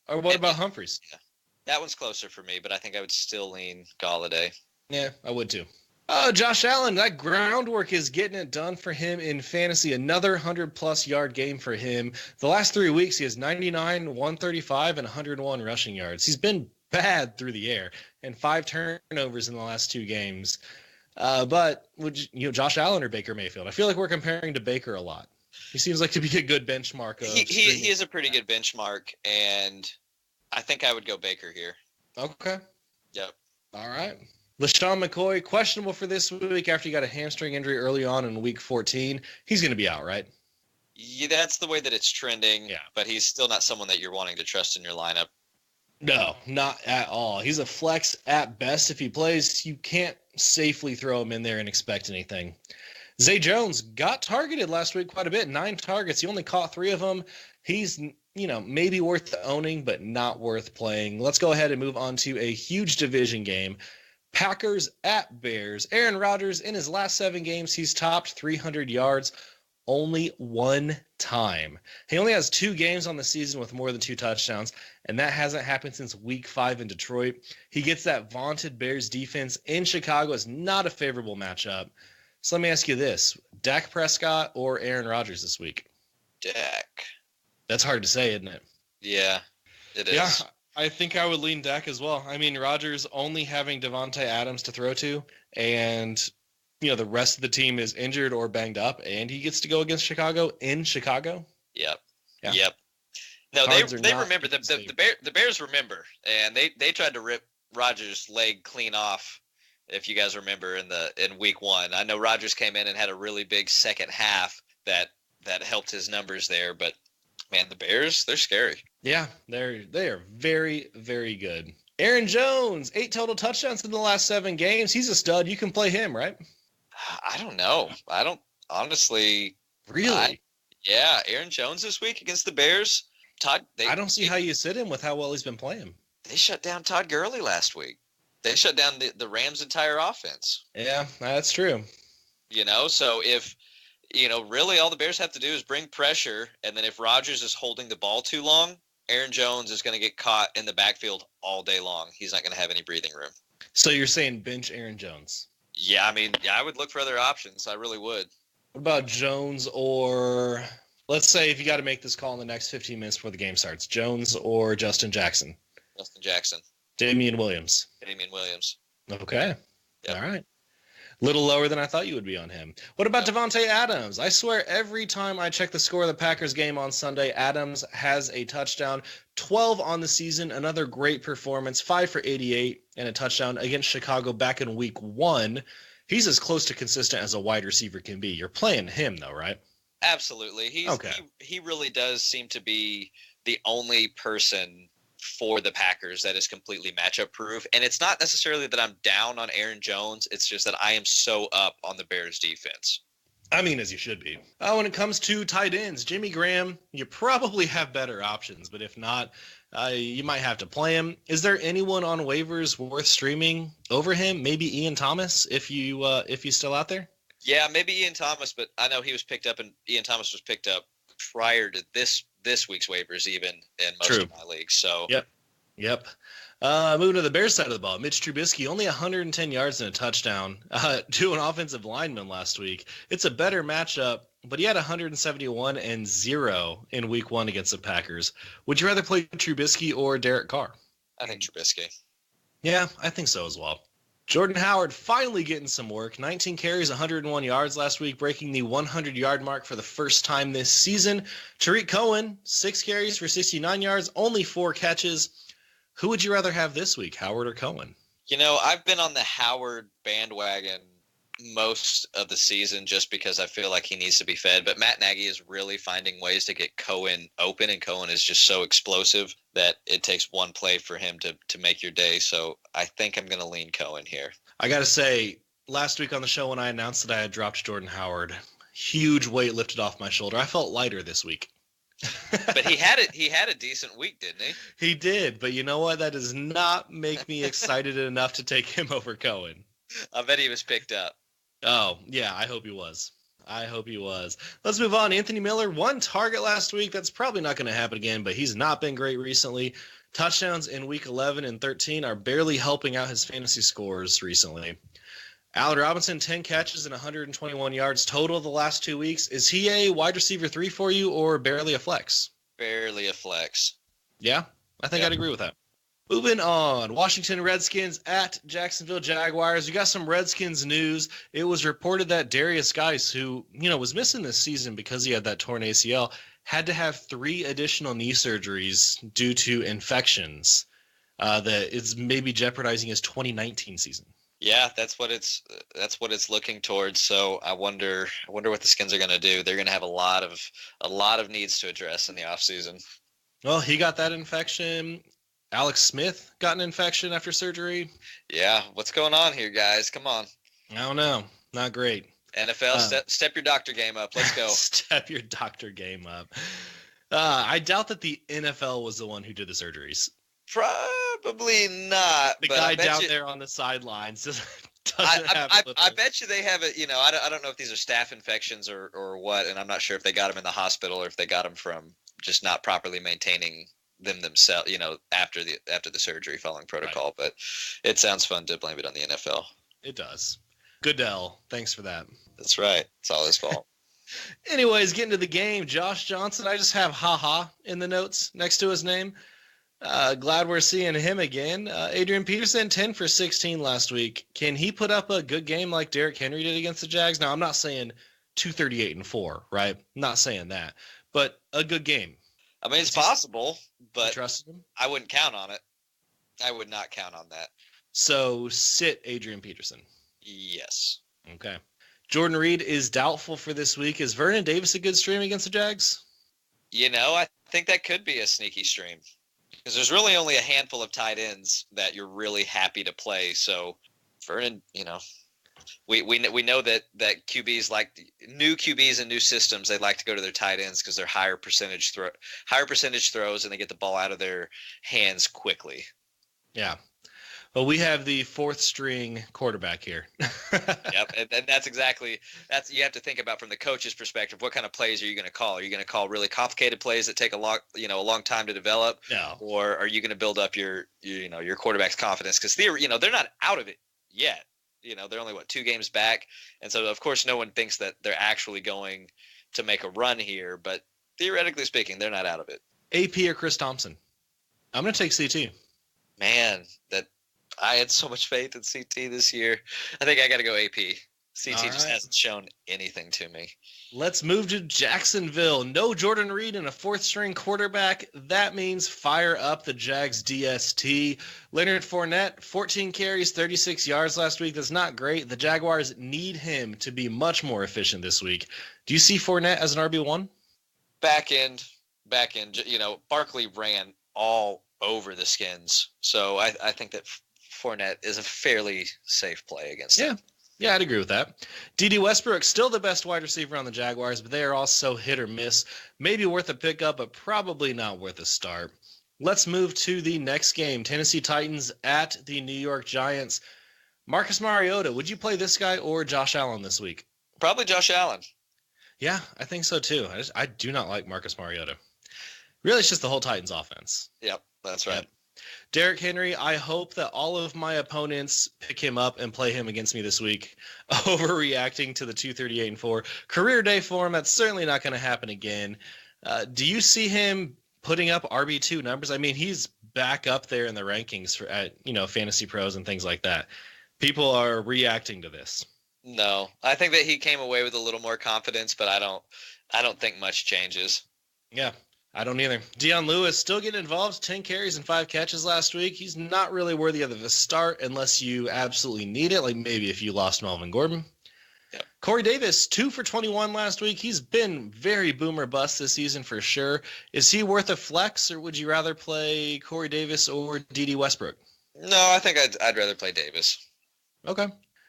A: Gotcha. Or what about Humphries?
B: Yeah. That one's closer for me, but I think I would still lean Golladay.
A: Yeah, I would too. Josh Allen, that groundwork is getting it done for him in fantasy. Another 100-plus yard game for him. The last 3 weeks, he has 99, 135, and 101 rushing yards. He's been bad through the air and 5 turnovers in the last 2 games. But would Josh Allen or Baker Mayfield? I feel like we're comparing to Baker a lot. He seems like to be a good benchmark.
B: He is a pretty good benchmark, and I think I would go Baker here.
A: Okay.
B: Yep.
A: All right. Lesean McCoy, questionable for this week after he got a hamstring injury early on in week 14. He's going to be out, right?
B: Yeah, that's the way that it's trending.
A: Yeah.
B: But he's still not someone that you're wanting to trust in your lineup.
A: No, not at all. He's a flex at best. If he plays, you can't safely throw him in there and expect anything. Zay Jones got targeted last week quite a bit. 9 targets. He only caught 3 of them. He's, maybe worth owning, but not worth playing. Let's go ahead and move on to a huge division game. Packers at Bears. Aaron Rodgers, in his last 7 games, he's topped 300 yards only 1 time. He only has 2 games on the season with more than 2 touchdowns, and that hasn't happened since week 5 in Detroit. He gets that vaunted Bears defense in Chicago. It's not a favorable matchup. So let me ask you this. Dak Prescott or Aaron Rodgers this week?
B: Dak.
A: That's hard to say, isn't it?
B: Yeah, it is.
A: Yeah, I think I would lean Dak as well. I mean, Rodgers only having Davante Adams to throw to, and the rest of the team is injured or banged up, and he gets to go against Chicago in Chicago.
B: Yep.
A: Yeah.
B: Yep. No, they remember the Bears remember, and they tried to rip Rodgers' leg clean off. If you guys remember in week 1, I know Rodgers came in and had a really big second half that helped his numbers there, but man, the Bears, they're scary.
A: Yeah, they are very, very good. Aaron Jones, 8 total touchdowns in the last 7 games. He's a stud. You can play him, right?
B: I don't know. I don't honestly.
A: Really?
B: Yeah, Aaron Jones this week against the Bears.
A: I don't see how you sit him with how well he's been playing.
B: They shut down Todd Gurley last week. They shut down the Rams' entire offense.
A: Yeah, that's true.
B: So if, really all the Bears have to do is bring pressure, and then if Rodgers is holding the ball too long, Aaron Jones is going to get caught in the backfield all day long. He's not going to have any breathing room.
A: So you're saying bench Aaron Jones?
B: Yeah, I would look for other options. I really would.
A: What about Jones or, let's say if you got to make this call in the next 15 minutes before the game starts, Jones or Justin Jackson?
B: Justin Jackson.
A: Damian Williams. Okay. Yep. All right. Little lower than I thought you would be on him. What about Davante Adams? I swear every time I check the score of the Packers game on Sunday, Adams has a touchdown. 12 on the season, another great performance, 5 for 88 and a touchdown against Chicago back in week 1. He's as close to consistent as a wide receiver can be. You're playing him though, right?
B: Absolutely. He really does seem to be the only person for the Packers that is completely matchup proof. And it's not necessarily that I'm down on Aaron Jones. It's just that I am so up on the Bears defense.
A: I mean, as you should be. When it comes to tight ends, Jimmy Graham, you probably have better options, but if not, you might have to play him. Is there anyone on waivers worth streaming over him? Maybe Ian Thomas, if he's still out there?
B: Yeah, maybe Ian Thomas, but I know he was picked up, and Ian Thomas was picked up prior to this week's waivers, even in most of my leagues. So
A: Yep. Moving to the Bears side of the ball, Mitch Trubisky, only 110 yards and a touchdown to an offensive lineman last week. It's a better matchup, but he had 171 and 0 in week 1 against the Packers. Would you rather play Trubisky or Derek Carr?
B: I think Trubisky.
A: Yeah, I think so as well. Jordan Howard finally getting some work. 19 carries, 101 yards last week, breaking the 100-yard mark for the first time this season. Tariq Cohen, 6 carries for 69 yards, only 4 catches. Who would you rather have this week, Howard or Cohen?
B: I've been on the Howard bandwagon most of the season just because I feel like he needs to be fed. But Matt Nagy is really finding ways to get Cohen open, and Cohen is just so explosive that it takes one play for him to make your day. So I think I'm going to lean Cohen here.
A: I got to say, last week on the show when I announced that I had dropped Jordan Howard, huge weight lifted off my shoulder. I felt lighter this week.
B: But he had a decent week, didn't he?
A: He did, but you know what? That does not make me excited enough to take him over Cohen.
B: I bet he was picked up.
A: Oh, yeah, I hope he was. Let's move on. Anthony Miller, 1 target last week. That's probably not going to happen again, but he's not been great recently. Touchdowns in week 11 and 13 are barely helping out his fantasy scores recently. Allen Robinson, 10 catches and 121 yards total the last 2 weeks. Is he a wide receiver 3 for you or barely a flex?
B: Barely a flex.
A: Yeah, I think I'd agree with that. Moving on, Washington Redskins at Jacksonville Jaguars. We got some Redskins news. It was reported that Darius Geis, who was missing this season because he had that torn ACL, had to have 3 additional knee surgeries due to infections. That it's maybe jeopardizing his 2019 season.
B: Yeah, that's what it's looking towards. So I wonder what the Skins are going to do. They're going to have a lot of needs to address in the offseason.
A: Well, he got that infection. Alex Smith got an infection after surgery.
B: Yeah, what's going on here, guys? Come on.
A: I don't know. Not great.
B: NFL, step your doctor game up. Let's go.
A: Step your doctor game up. I doubt that the NFL was the one who did the surgeries.
B: Probably not.
A: The guy down there on the sidelines doesn't have.
B: I bet you they have it. I don't know if these are staph infections or what, and I'm not sure if they got them in the hospital or if they got them from just not properly maintaining them themselves. After the surgery following protocol. Right. But it sounds fun to blame it on the NFL.
A: It does. Goodell, thanks for that.
B: That's right. It's all his fault.
A: Anyways, getting to the game, Josh Johnson. I just have haha in the notes next to his name. Glad we're seeing him again. Adrian Peterson, 10 for 16 last week. Can he put up a good game like Derrick Henry did against the Jags? Now, I'm not saying 238 and 4, right? I'm not saying that, but a good game.
B: I mean, it's possible, but
A: trusted him?
B: I wouldn't count on it. I would not count on that.
A: So sit Adrian Peterson.
B: Yes.
A: Okay. Jordan Reed is doubtful for this week. Is Vernon Davis a good stream against the Jags?
B: I think that could be a sneaky stream. Because there's really only a handful of tight ends that you're really happy to play. So, Vernon, We know that QBs like new QBs and new systems. They like to go to their tight ends because they're higher percentage throws, and they get the ball out of their hands quickly.
A: Yeah. Well, we have the fourth string quarterback here.
B: Yep, and that's you have to think about from the coach's perspective. What kind of plays are you going to call? Are you going to call really complicated plays that take a long time to develop?
A: No.
B: Or are you going to build up your quarterback's confidence? Because they're not out of it yet. They're only 2 games back, and so of course no one thinks that they're actually going to make a run here. But theoretically speaking, they're not out of it.
A: AP or Chris Thompson? I'm going to take CT.
B: Man, I had so much faith in CT this year. I think I got to go AP. CT just hasn't shown anything to me.
A: Let's move to Jacksonville. No Jordan Reed and a fourth-string quarterback. That means fire up the Jags DST. Leonard Fournette, 14 carries, 36 yards last week. That's not great. The Jaguars need him to be much more efficient this week. Do you see Fournette as an RB1?
B: Back end. Barkley ran all over the Skins. So I think that Fournette is a fairly safe play against them.
A: Yeah, I'd agree with that. D.D. Westbrook, still the best wide receiver on the Jaguars, but they are also hit or miss. Maybe worth a pickup, but probably not worth a start. Let's move to the next game. Tennessee Titans at the New York Giants. Marcus Mariota, would you play this guy or Josh Allen this week?
B: Probably Josh Allen.
A: Yeah, I think so too. I do not like Marcus Mariota. Really, it's just the whole Titans offense.
B: Yep, that's right. Yep.
A: Derrick Henry, I hope that all of my opponents pick him up and play him against me this week. Overreacting to the 238-4 career day for him. That's certainly not going to happen again. Do you see him putting up RB2 numbers? I mean, he's back up there in the rankings for Fantasy Pros and things like that. People are reacting to this.
B: No, I think that he came away with a little more confidence, but I don't think much changes.
A: Yeah. I don't either. Dion Lewis still getting involved. 10 carries and 5 catches last week. He's not really worthy of a start unless you absolutely need it, like maybe if you lost Melvin Gordon.
B: Yep.
A: Corey Davis, 2 for 21 last week. He's been very boomer bust this season for sure. Is he worth a flex, or would you rather play Corey Davis or D.D. Westbrook?
B: No, I think I'd rather play Davis.
A: Okay.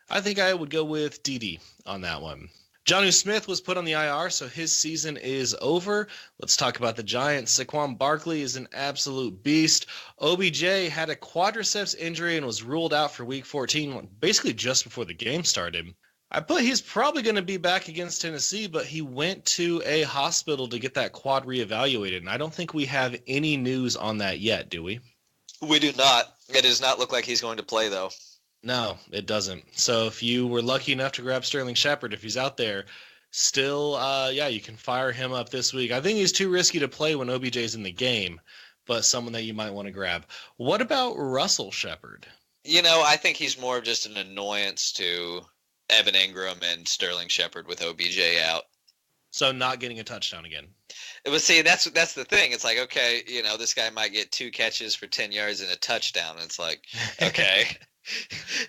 A: I think I would go with D.D. on that one. Jonnu Smith was put on the IR, so his season is over. Let's talk about the Giants. Saquon Barkley is an absolute beast. OBJ had a quadriceps injury and was ruled out for Week 14, basically just before the game started. I put he's probably going to be back against Tennessee, but he went to a hospital to get that quad reevaluated, and I don't think we have any news on that yet, do we?
B: We do not. It does not look like he's going to play, though.
A: No, it doesn't. So if you were lucky enough to grab Sterling Shepard, if he's out there, still, you can fire him up this week. I think he's too risky to play when OBJ's in the game, but someone that you might want to grab. What about Russell Shepard?
B: I think he's more of just an annoyance to Evan Ingram and Sterling Shepard with OBJ out.
A: So not getting a touchdown again.
B: But see, that's the thing. It's like, okay, this guy might get 2 catches for 10 yards and a touchdown. It's like, okay.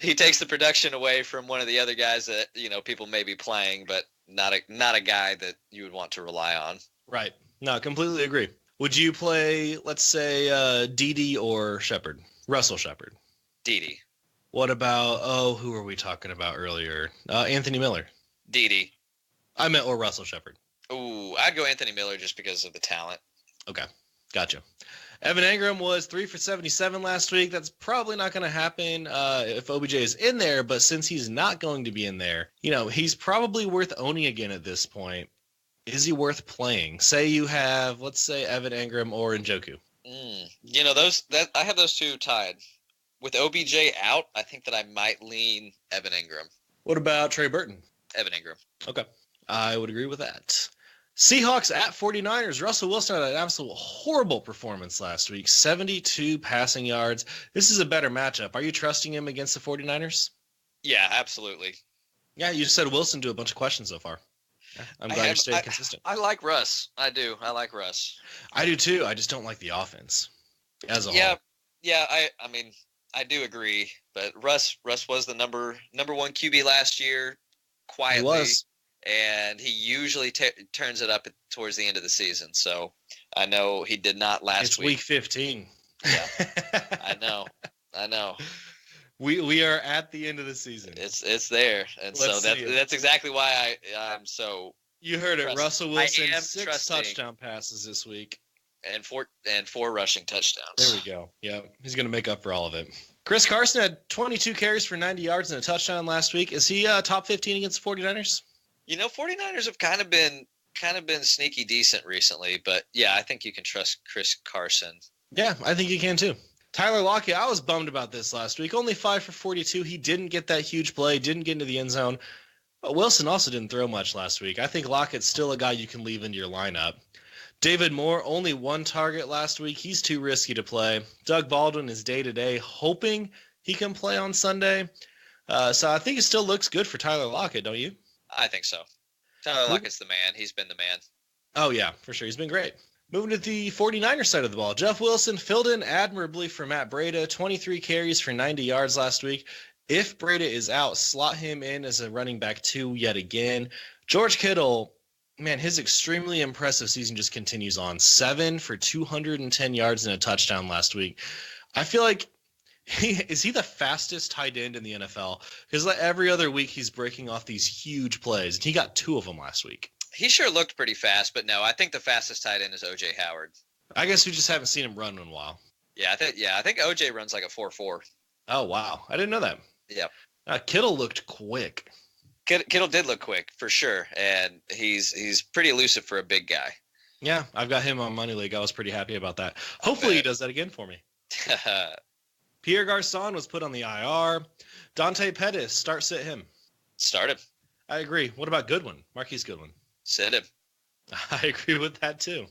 B: He takes the production away from one of the other guys that people may be playing, but not a guy that you would want to rely on.
A: Right. No, completely agree. Would you play, let's say, DD or Shepard? Russell Shepard.
B: DD.
A: What about who were we talking about earlier? Anthony Miller.
B: DD.
A: I meant or Russell Shepard.
B: Ooh, I'd go Anthony Miller just because of the talent.
A: Okay, gotcha. Evan Ingram was 3 for 77 last week. That's probably not going to happen if OBJ is in there, but since he's not going to be in there, he's probably worth owning again at this point. Is he worth playing? Say you have, let's say, Evan Ingram or Njoku.
B: I have those two tied. With OBJ out, I think that I might lean Evan Ingram.
A: What about Trey Burton?
B: Evan Ingram.
A: Okay, I would agree with that. Seahawks at 49ers. Russell Wilson had an absolute horrible performance last week. 72 passing yards. This is a better matchup. Are you trusting him against the 49ers?
B: Yeah, absolutely.
A: Yeah, you said Wilson do a bunch of questions so far. I'm glad you're staying consistent.
B: I like Russ. I do. I like Russ.
A: I do too. I just don't like the offense as a whole.
B: Yeah. I mean, I do agree. But Russ was the number 1 QB last year. Quietly.
A: He was.
B: And he usually turns it up towards the end of the season. So I know he did not last week.
A: It's week 15.
B: Yeah, I know.
A: We are at the end of the season.
B: It's there, and so that's exactly why I'm so.
A: You heard it, Russell Wilson, 6 touchdown passes this week,
B: and four rushing touchdowns.
A: There we go. Yeah, he's going to make up for all of it. Chris Carson had 22 carries for 90 yards and a touchdown last week. Is he top 15 against the 49ers?
B: 49ers have kind of been sneaky decent recently, but yeah, I think you can trust Chris Carson.
A: Yeah, I think you can too. Tyler Lockett, I was bummed about this last week. Only 5 for 42. He didn't get that huge play, didn't get into the end zone. But Wilson also didn't throw much last week. I think Lockett's still a guy you can leave into your lineup. David Moore, only 1 target last week. He's too risky to play. Doug Baldwin is day-to-day, hoping he can play on Sunday. So I think it still looks good for Tyler Lockett, don't you?
B: I think so. Tyler Lockett's the man. He's been the man.
A: Oh, yeah, for sure. He's been great. Moving to the 49ers side of the ball, Jeff Wilson filled in admirably for Matt Breida, 23 carries for 90 yards last week. If Breida is out, slot him in as a running back 2 yet again. George Kittle, man, his extremely impressive season just continues on. 7 for 210 yards and a touchdown last week. I feel like is he the fastest tight end in the NFL? Because like every other week he's breaking off these huge plays, and he got 2 of them last week.
B: He sure looked pretty fast, but no, I think the fastest tight end is O.J. Howard.
A: I guess we just haven't seen him run in a while.
B: Yeah, I think O.J. runs like a 4.4.
A: Oh, wow. I didn't know that.
B: Yep.
A: Kittle looked quick.
B: Kittle did look quick, for sure, and he's pretty elusive for a big guy.
A: Yeah, I've got him on Money League. I was pretty happy about that. Hopefully he does that again for me. Pierre Garçon was put on the IR. Dante Pettis, sit him.
B: Start him.
A: I agree. What about Goodwin? Marquise Goodwin.
B: Sit him.
A: I agree with that too.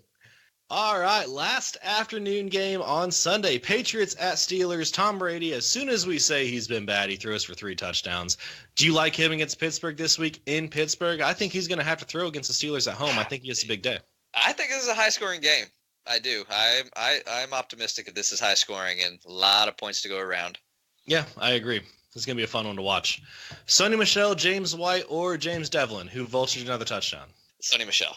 A: All right, last afternoon game on Sunday. Patriots at Steelers. Tom Brady, as soon as we say he's been bad, he throws for 3 touchdowns. Do you like him against Pittsburgh this week in Pittsburgh? I think he's going to have to throw against the Steelers at home. I think he has a big day.
B: I think this is a high-scoring game. I do. I'm optimistic that this is high-scoring and a lot of points to go around.
A: Yeah, I agree. This is going to be a fun one to watch. Sonny Michel, James White, or James Devlin, who vultured another touchdown?
B: Sonny Michel.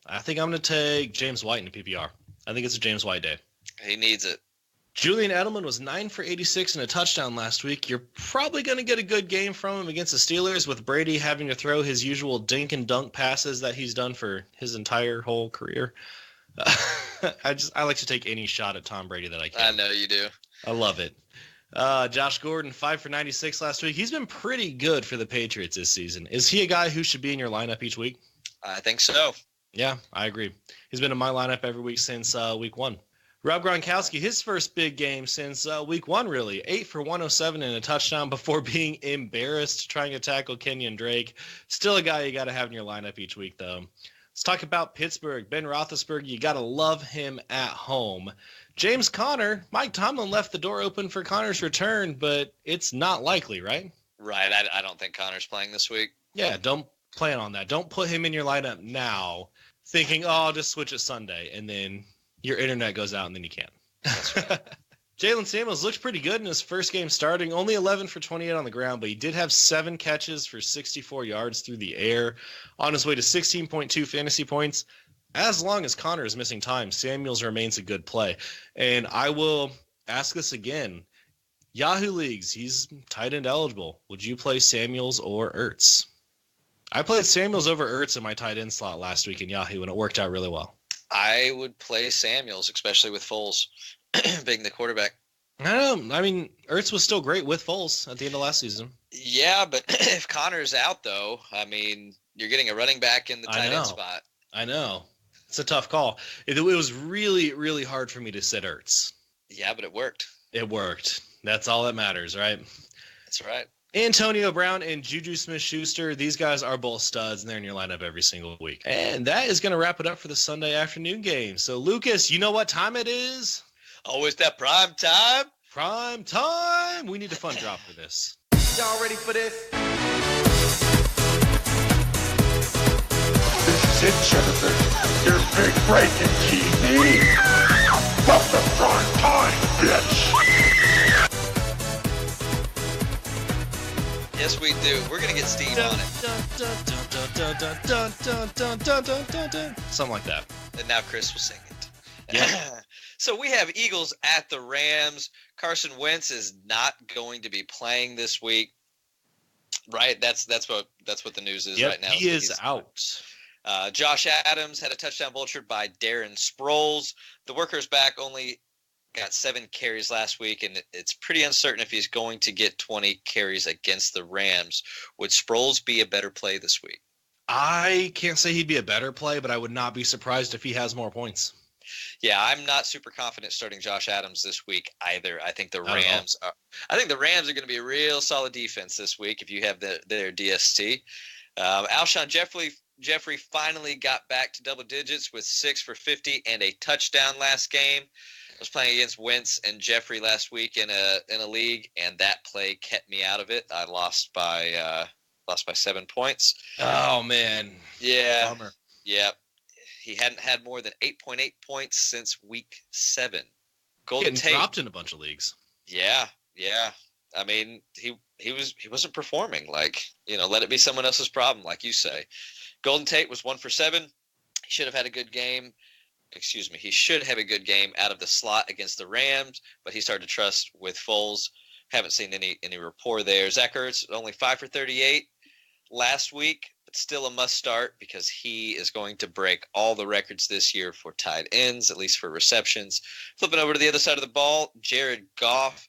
A: I think I'm going to take James White in the PPR. I think it's a James White day.
B: He needs it.
A: Julian Edelman was 9 for 86 and a touchdown last week. You're probably going to get a good game from him against the Steelers, with Brady having to throw his usual dink and dunk passes that he's done for his entire whole career. I like to take any shot at Tom Brady that I can.
B: I know you do.
A: I love it. Josh Gordon, 5 for 96 last week. He's been pretty good for the Patriots this season. Is he a guy who should be in your lineup each week?
B: I think so.
A: Yeah, I agree. He's been in my lineup every week since week 1. Rob Gronkowski, his first big game since week 1, really. 8 for 107 and a touchdown before being embarrassed trying to tackle Kenyon Drake. Still a guy you got to have in your lineup each week, though. Let's talk about Pittsburgh. Ben Roethlisberger, you got to love him at home. James Conner, Mike Tomlin left the door open for Conner's return, but it's not likely, right?
B: Right. I don't think Conner's playing this week.
A: Yeah, don't plan on that. Don't put him in your lineup now thinking, I'll just switch it Sunday, and then your internet goes out and then you can't.
B: That's right.
A: Jalen Salmons looked pretty good in his first game starting. Only 11 for 28 on the ground, but he did have 7 catches for 64 yards through the air on his way to 16.2 fantasy points. As long as Conner is missing time, Samuels remains a good play. And I will ask this again. Yahoo Leagues, he's tight end eligible. Would you play Samuels or Ertz? I played Samuels over Ertz in my tight end slot last week in Yahoo, and it worked out really well.
B: I would play Samuels, especially with Foles being the quarterback.
A: I don't know. I mean, Ertz was still great with Foles at the end of last season.
B: Yeah, but if Conner's out, though, I mean, you're getting a running back in the tight end spot.
A: I know. It's a tough call. It was really, really hard for me to sit Ertz.
B: Yeah, but it worked.
A: It worked. That's all that matters, right?
B: That's right.
A: Antonio Brown and Juju Smith-Schuster, these guys are both studs, and they're in your lineup every single week. And that is going to wrap it up for the Sunday afternoon game. So, Lucas, you know what time it is?
B: Oh, it's that prime time?
A: Prime time! We need a fun drop for this.
C: Y'all ready for this?
D: This is it, Jennifer. Your big breaking TV. Welcome to prime time, bitch.
B: Yes, we do. We're going to get Steve on it.
A: Something like that.
B: And now Chris will sing it.
A: Yeah.
B: So we have Eagles at the Rams. Carson Wentz is not going to be playing this week, right? That's what the news is right now.
A: He is out.
B: Josh Adams had a touchdown vultured by Darren Sproles. The worker's back, only got 7 carries last week, and it's pretty uncertain if he's going to get 20 carries against the Rams. Would Sproles be a better play this week?
A: I can't say he'd be a better play, but I would not be surprised if he has more points.
B: Yeah, I'm not super confident starting Josh Adams this week either. I think the Rams are going to be a real solid defense this week if you have their DST. Alshon Jeffrey finally got back to double digits with 6 for 50 and a touchdown last game. I was playing against Wentz and Jeffrey last week in a league, and that play kept me out of it. I lost by 7 points.
A: Oh man,
B: yeah,
A: bummer.
B: Yeah. He hadn't had more than 8.8 points since week 7. Golden Tate
A: dropped in a bunch of leagues.
B: Yeah. I mean, he wasn't performing. Like, let it be someone else's problem, like you say. Golden Tate was 1 for 7. He should have had a good game. He should have a good game out of the slot against the Rams, but he started to trust with Foles. Haven't seen any rapport there. Zach Ertz only 5 for 38 last week. Still a must start because he is going to break all the records this year for tight ends, at least for receptions. Flipping over to the other side of the ball, Jared Goff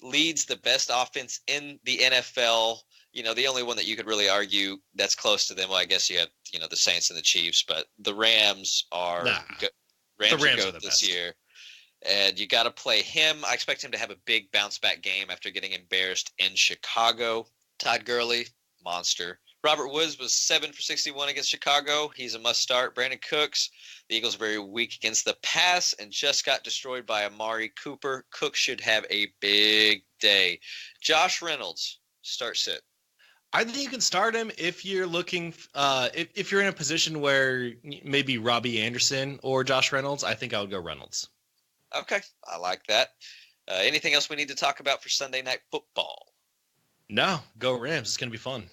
B: leads the best offense in the NFL. The only one that you could really argue that's close to them, well, I guess you have, the Saints and the Chiefs, but the Rams are good. Rams are good this year. And you got to play him. I expect him to have a big bounce back game after getting embarrassed in Chicago. Todd Gurley, monster. Robert Woods was 7 for 61 against Chicago. He's a must start. Brandon Cooks, the Eagles are very weak against the pass and just got destroyed by Amari Cooper. Cooks should have a big day. Josh Reynolds, start sit.
A: I think you can start him if you're looking, if you're in a position where maybe Robbie Anderson or Josh Reynolds. I think I would go Reynolds.
B: Okay, I like that. Anything else we need to talk about for Sunday Night Football?
A: No, go Rams. It's going to be fun.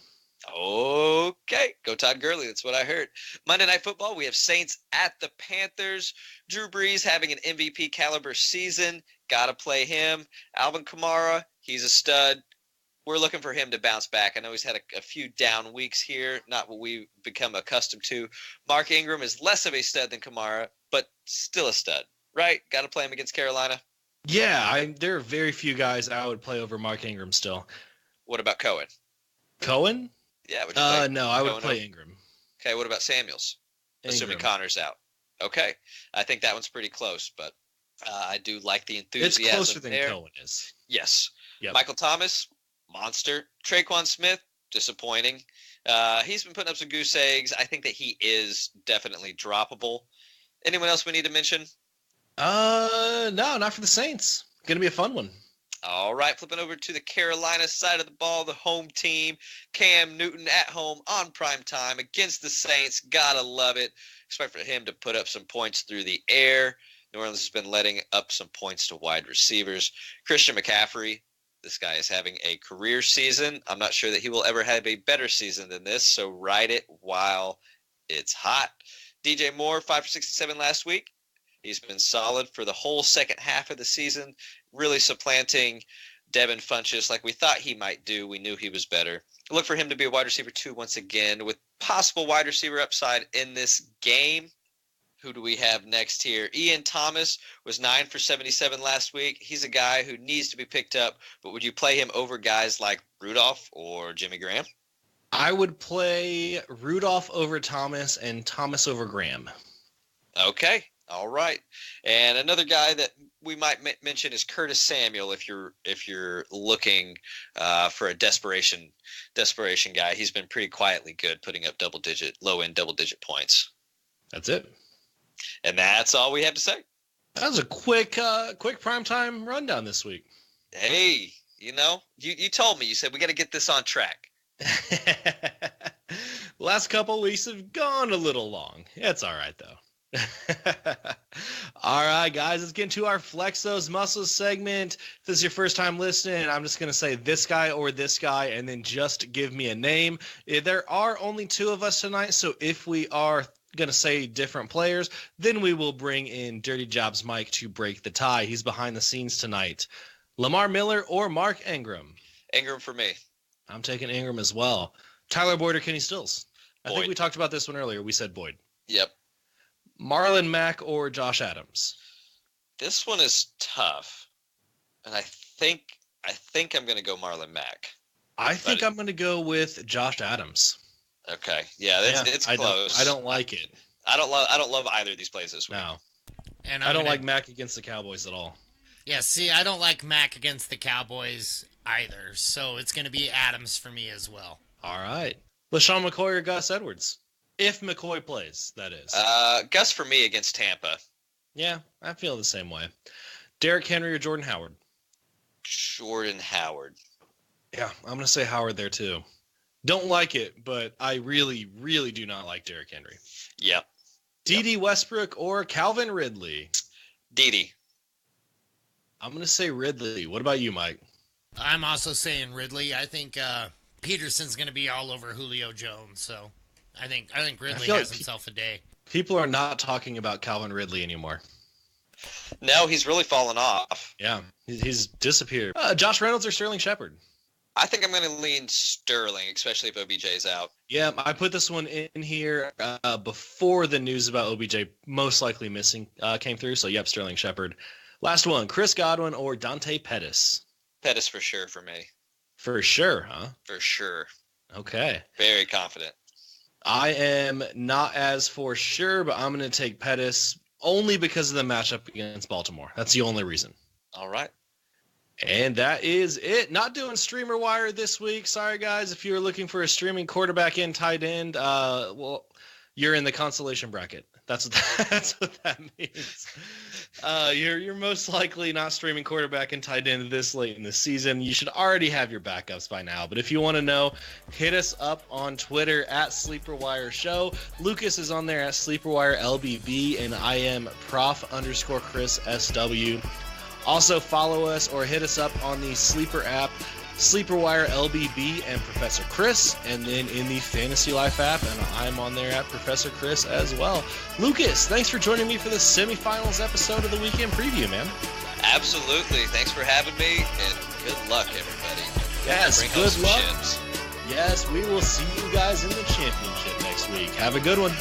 B: Okay, go Todd Gurley. That's what I heard. Monday Night Football, we have Saints at the Panthers. Drew Brees having an MVP caliber season. Got to play him. Alvin Kamara, he's a stud. We're looking for him to bounce back. I know he's had a few down weeks here, not what we've become accustomed to. Mark Ingram is less of a stud than Kamara, but still a stud, right? Got to play him against Carolina.
A: Yeah, there are very few guys I would play over Mark Ingram still.
B: What about Cohen?
A: Cohen?
B: Yeah, would you play
A: no, I would
B: Cohen
A: play
B: over?
A: Ingram.
B: Okay, what about Samuels? Assuming Connor's out. Okay, I think that one's pretty close, but I do like the enthusiasm.
A: It's closer
B: there.
A: than Cohen is.
B: Yes.
A: Yep.
B: Michael Thomas, monster. Traquan Smith, disappointing. He's been putting up some goose eggs. I think that he is definitely droppable. Anyone else we need to mention?
A: No, not for the Saints. Going to be a fun one.
B: All right, flipping over to the Carolina side of the ball, the home team. Cam Newton at home on prime time against the Saints. Gotta love it. Expect for him to put up some points through the air. New Orleans has been letting up some points to wide receivers. Christian McCaffrey, this guy is having a career season. I'm not sure that he will ever have a better season than this, so ride it while it's hot. DJ Moore, 5 for 67 last week. He's been solid for the whole second half of the season, really supplanting Devin Funchess like we thought he might do. We knew he was better. Look for him to be a wide receiver 2 once again with possible wide receiver upside in this game. Who do we have next here? Ian Thomas was 9 for 77 last week. He's a guy who needs to be picked up, but would you play him over guys like Rudolph or Jimmy Graham?
A: I would play Rudolph over Thomas and Thomas over Graham.
B: Okay. All right. And another guy that we might mention is Curtis Samuel if you're looking for a desperation guy. He's been pretty quietly good, putting up low-end double-digit points.
A: That's it.
B: And that's all we have to say.
A: That was a quick primetime rundown this week.
B: Hey, you told me. You said we got to get this on track.
A: Last couple weeks have gone a little long. It's all right, though. All right, guys, let's get into our Flex Those Muscles segment. If this is your first time listening, I'm just going to say this guy or this guy, and then just give me a name. There are only 2 of us tonight, so if we are going to say different players. Then we will bring in Dirty Jobs Mike to break the tie. He's behind the scenes tonight. Lamar Miller or Mark Ingram?
B: Ingram for me.
A: I'm taking Ingram as well. Tyler Boyd or Kenny Stills? I
B: Boyd.
A: think we talked about this one earlier. We said Boyd.
B: Yep.
A: Marlon Mack or Josh Adams?
B: This one is tough. And I think I'm going to go Marlon Mack.
A: I think I'm going to go with Josh Adams.
B: Okay. Yeah, it's close.
A: I don't like it.
B: I don't love either of these plays this week.
A: No.
C: And
A: I don't like Mack against the Cowboys at all.
C: Yeah, see, I don't like Mack against the Cowboys either. So it's going to be Adams for me as well.
A: All right. Lesean McCoy or Gus Edwards? If McCoy plays, that is.
B: Gus for me against Tampa.
A: Yeah, I feel the same way. Derrick Henry or Jordan Howard?
B: Jordan Howard.
A: Yeah, I'm going to say Howard there too. Don't like it, but I really, really do not like Derrick Henry.
B: Yep.
A: D.D. Westbrook or Calvin Ridley?
B: D.D.
A: I'm going to say Ridley. What about you, Mike?
C: I'm also saying Ridley. I think Peterson's going to be all over Julio Jones, so I think Ridley has himself a day.
A: People are not talking about Calvin Ridley anymore.
B: No, he's really fallen off.
A: Yeah, he's disappeared. Josh Reynolds or Sterling Shepard?
B: I think I'm going to lean Sterling, especially if OBJ's out.
A: Yeah, I put this one in here before the news about OBJ most likely missing came through. So, yep, Sterling Shepard. Last one, Chris Godwin or Dante Pettis?
B: Pettis for sure for me.
A: For sure, huh?
B: For sure.
A: Okay.
B: Very confident.
A: I am not as for sure, but I'm going to take Pettis only because of the matchup against Baltimore. That's the only reason.
B: All right.
A: And that is it. Not doing Streamer Wire this week. Sorry, guys. If you're looking for a streaming quarterback and tight end, well, you're in the consolation bracket. That's what that means. You're most likely not streaming quarterback and tight end this late in the season. You should already have your backups by now. But if you want to know, hit us up on Twitter at Sleeper Wire Show. Lucas is on there at Sleeper Wire LBB, and I am Prof_Chris SW. Also, follow us or hit us up on the Sleeper app, Sleeper Wire LBB and Professor Chris, and then in the Fantasy Life app, and I'm on there at Professor Chris as well. Lucas, thanks for joining me for the semifinals episode of the Weekend Preview, man.
B: Absolutely. Thanks for having me, and good luck, everybody.
A: Yes,
B: Bring
A: good
B: home some
A: luck.
B: chips.
A: Yes, we will see you guys in the championship next week. Have a good one.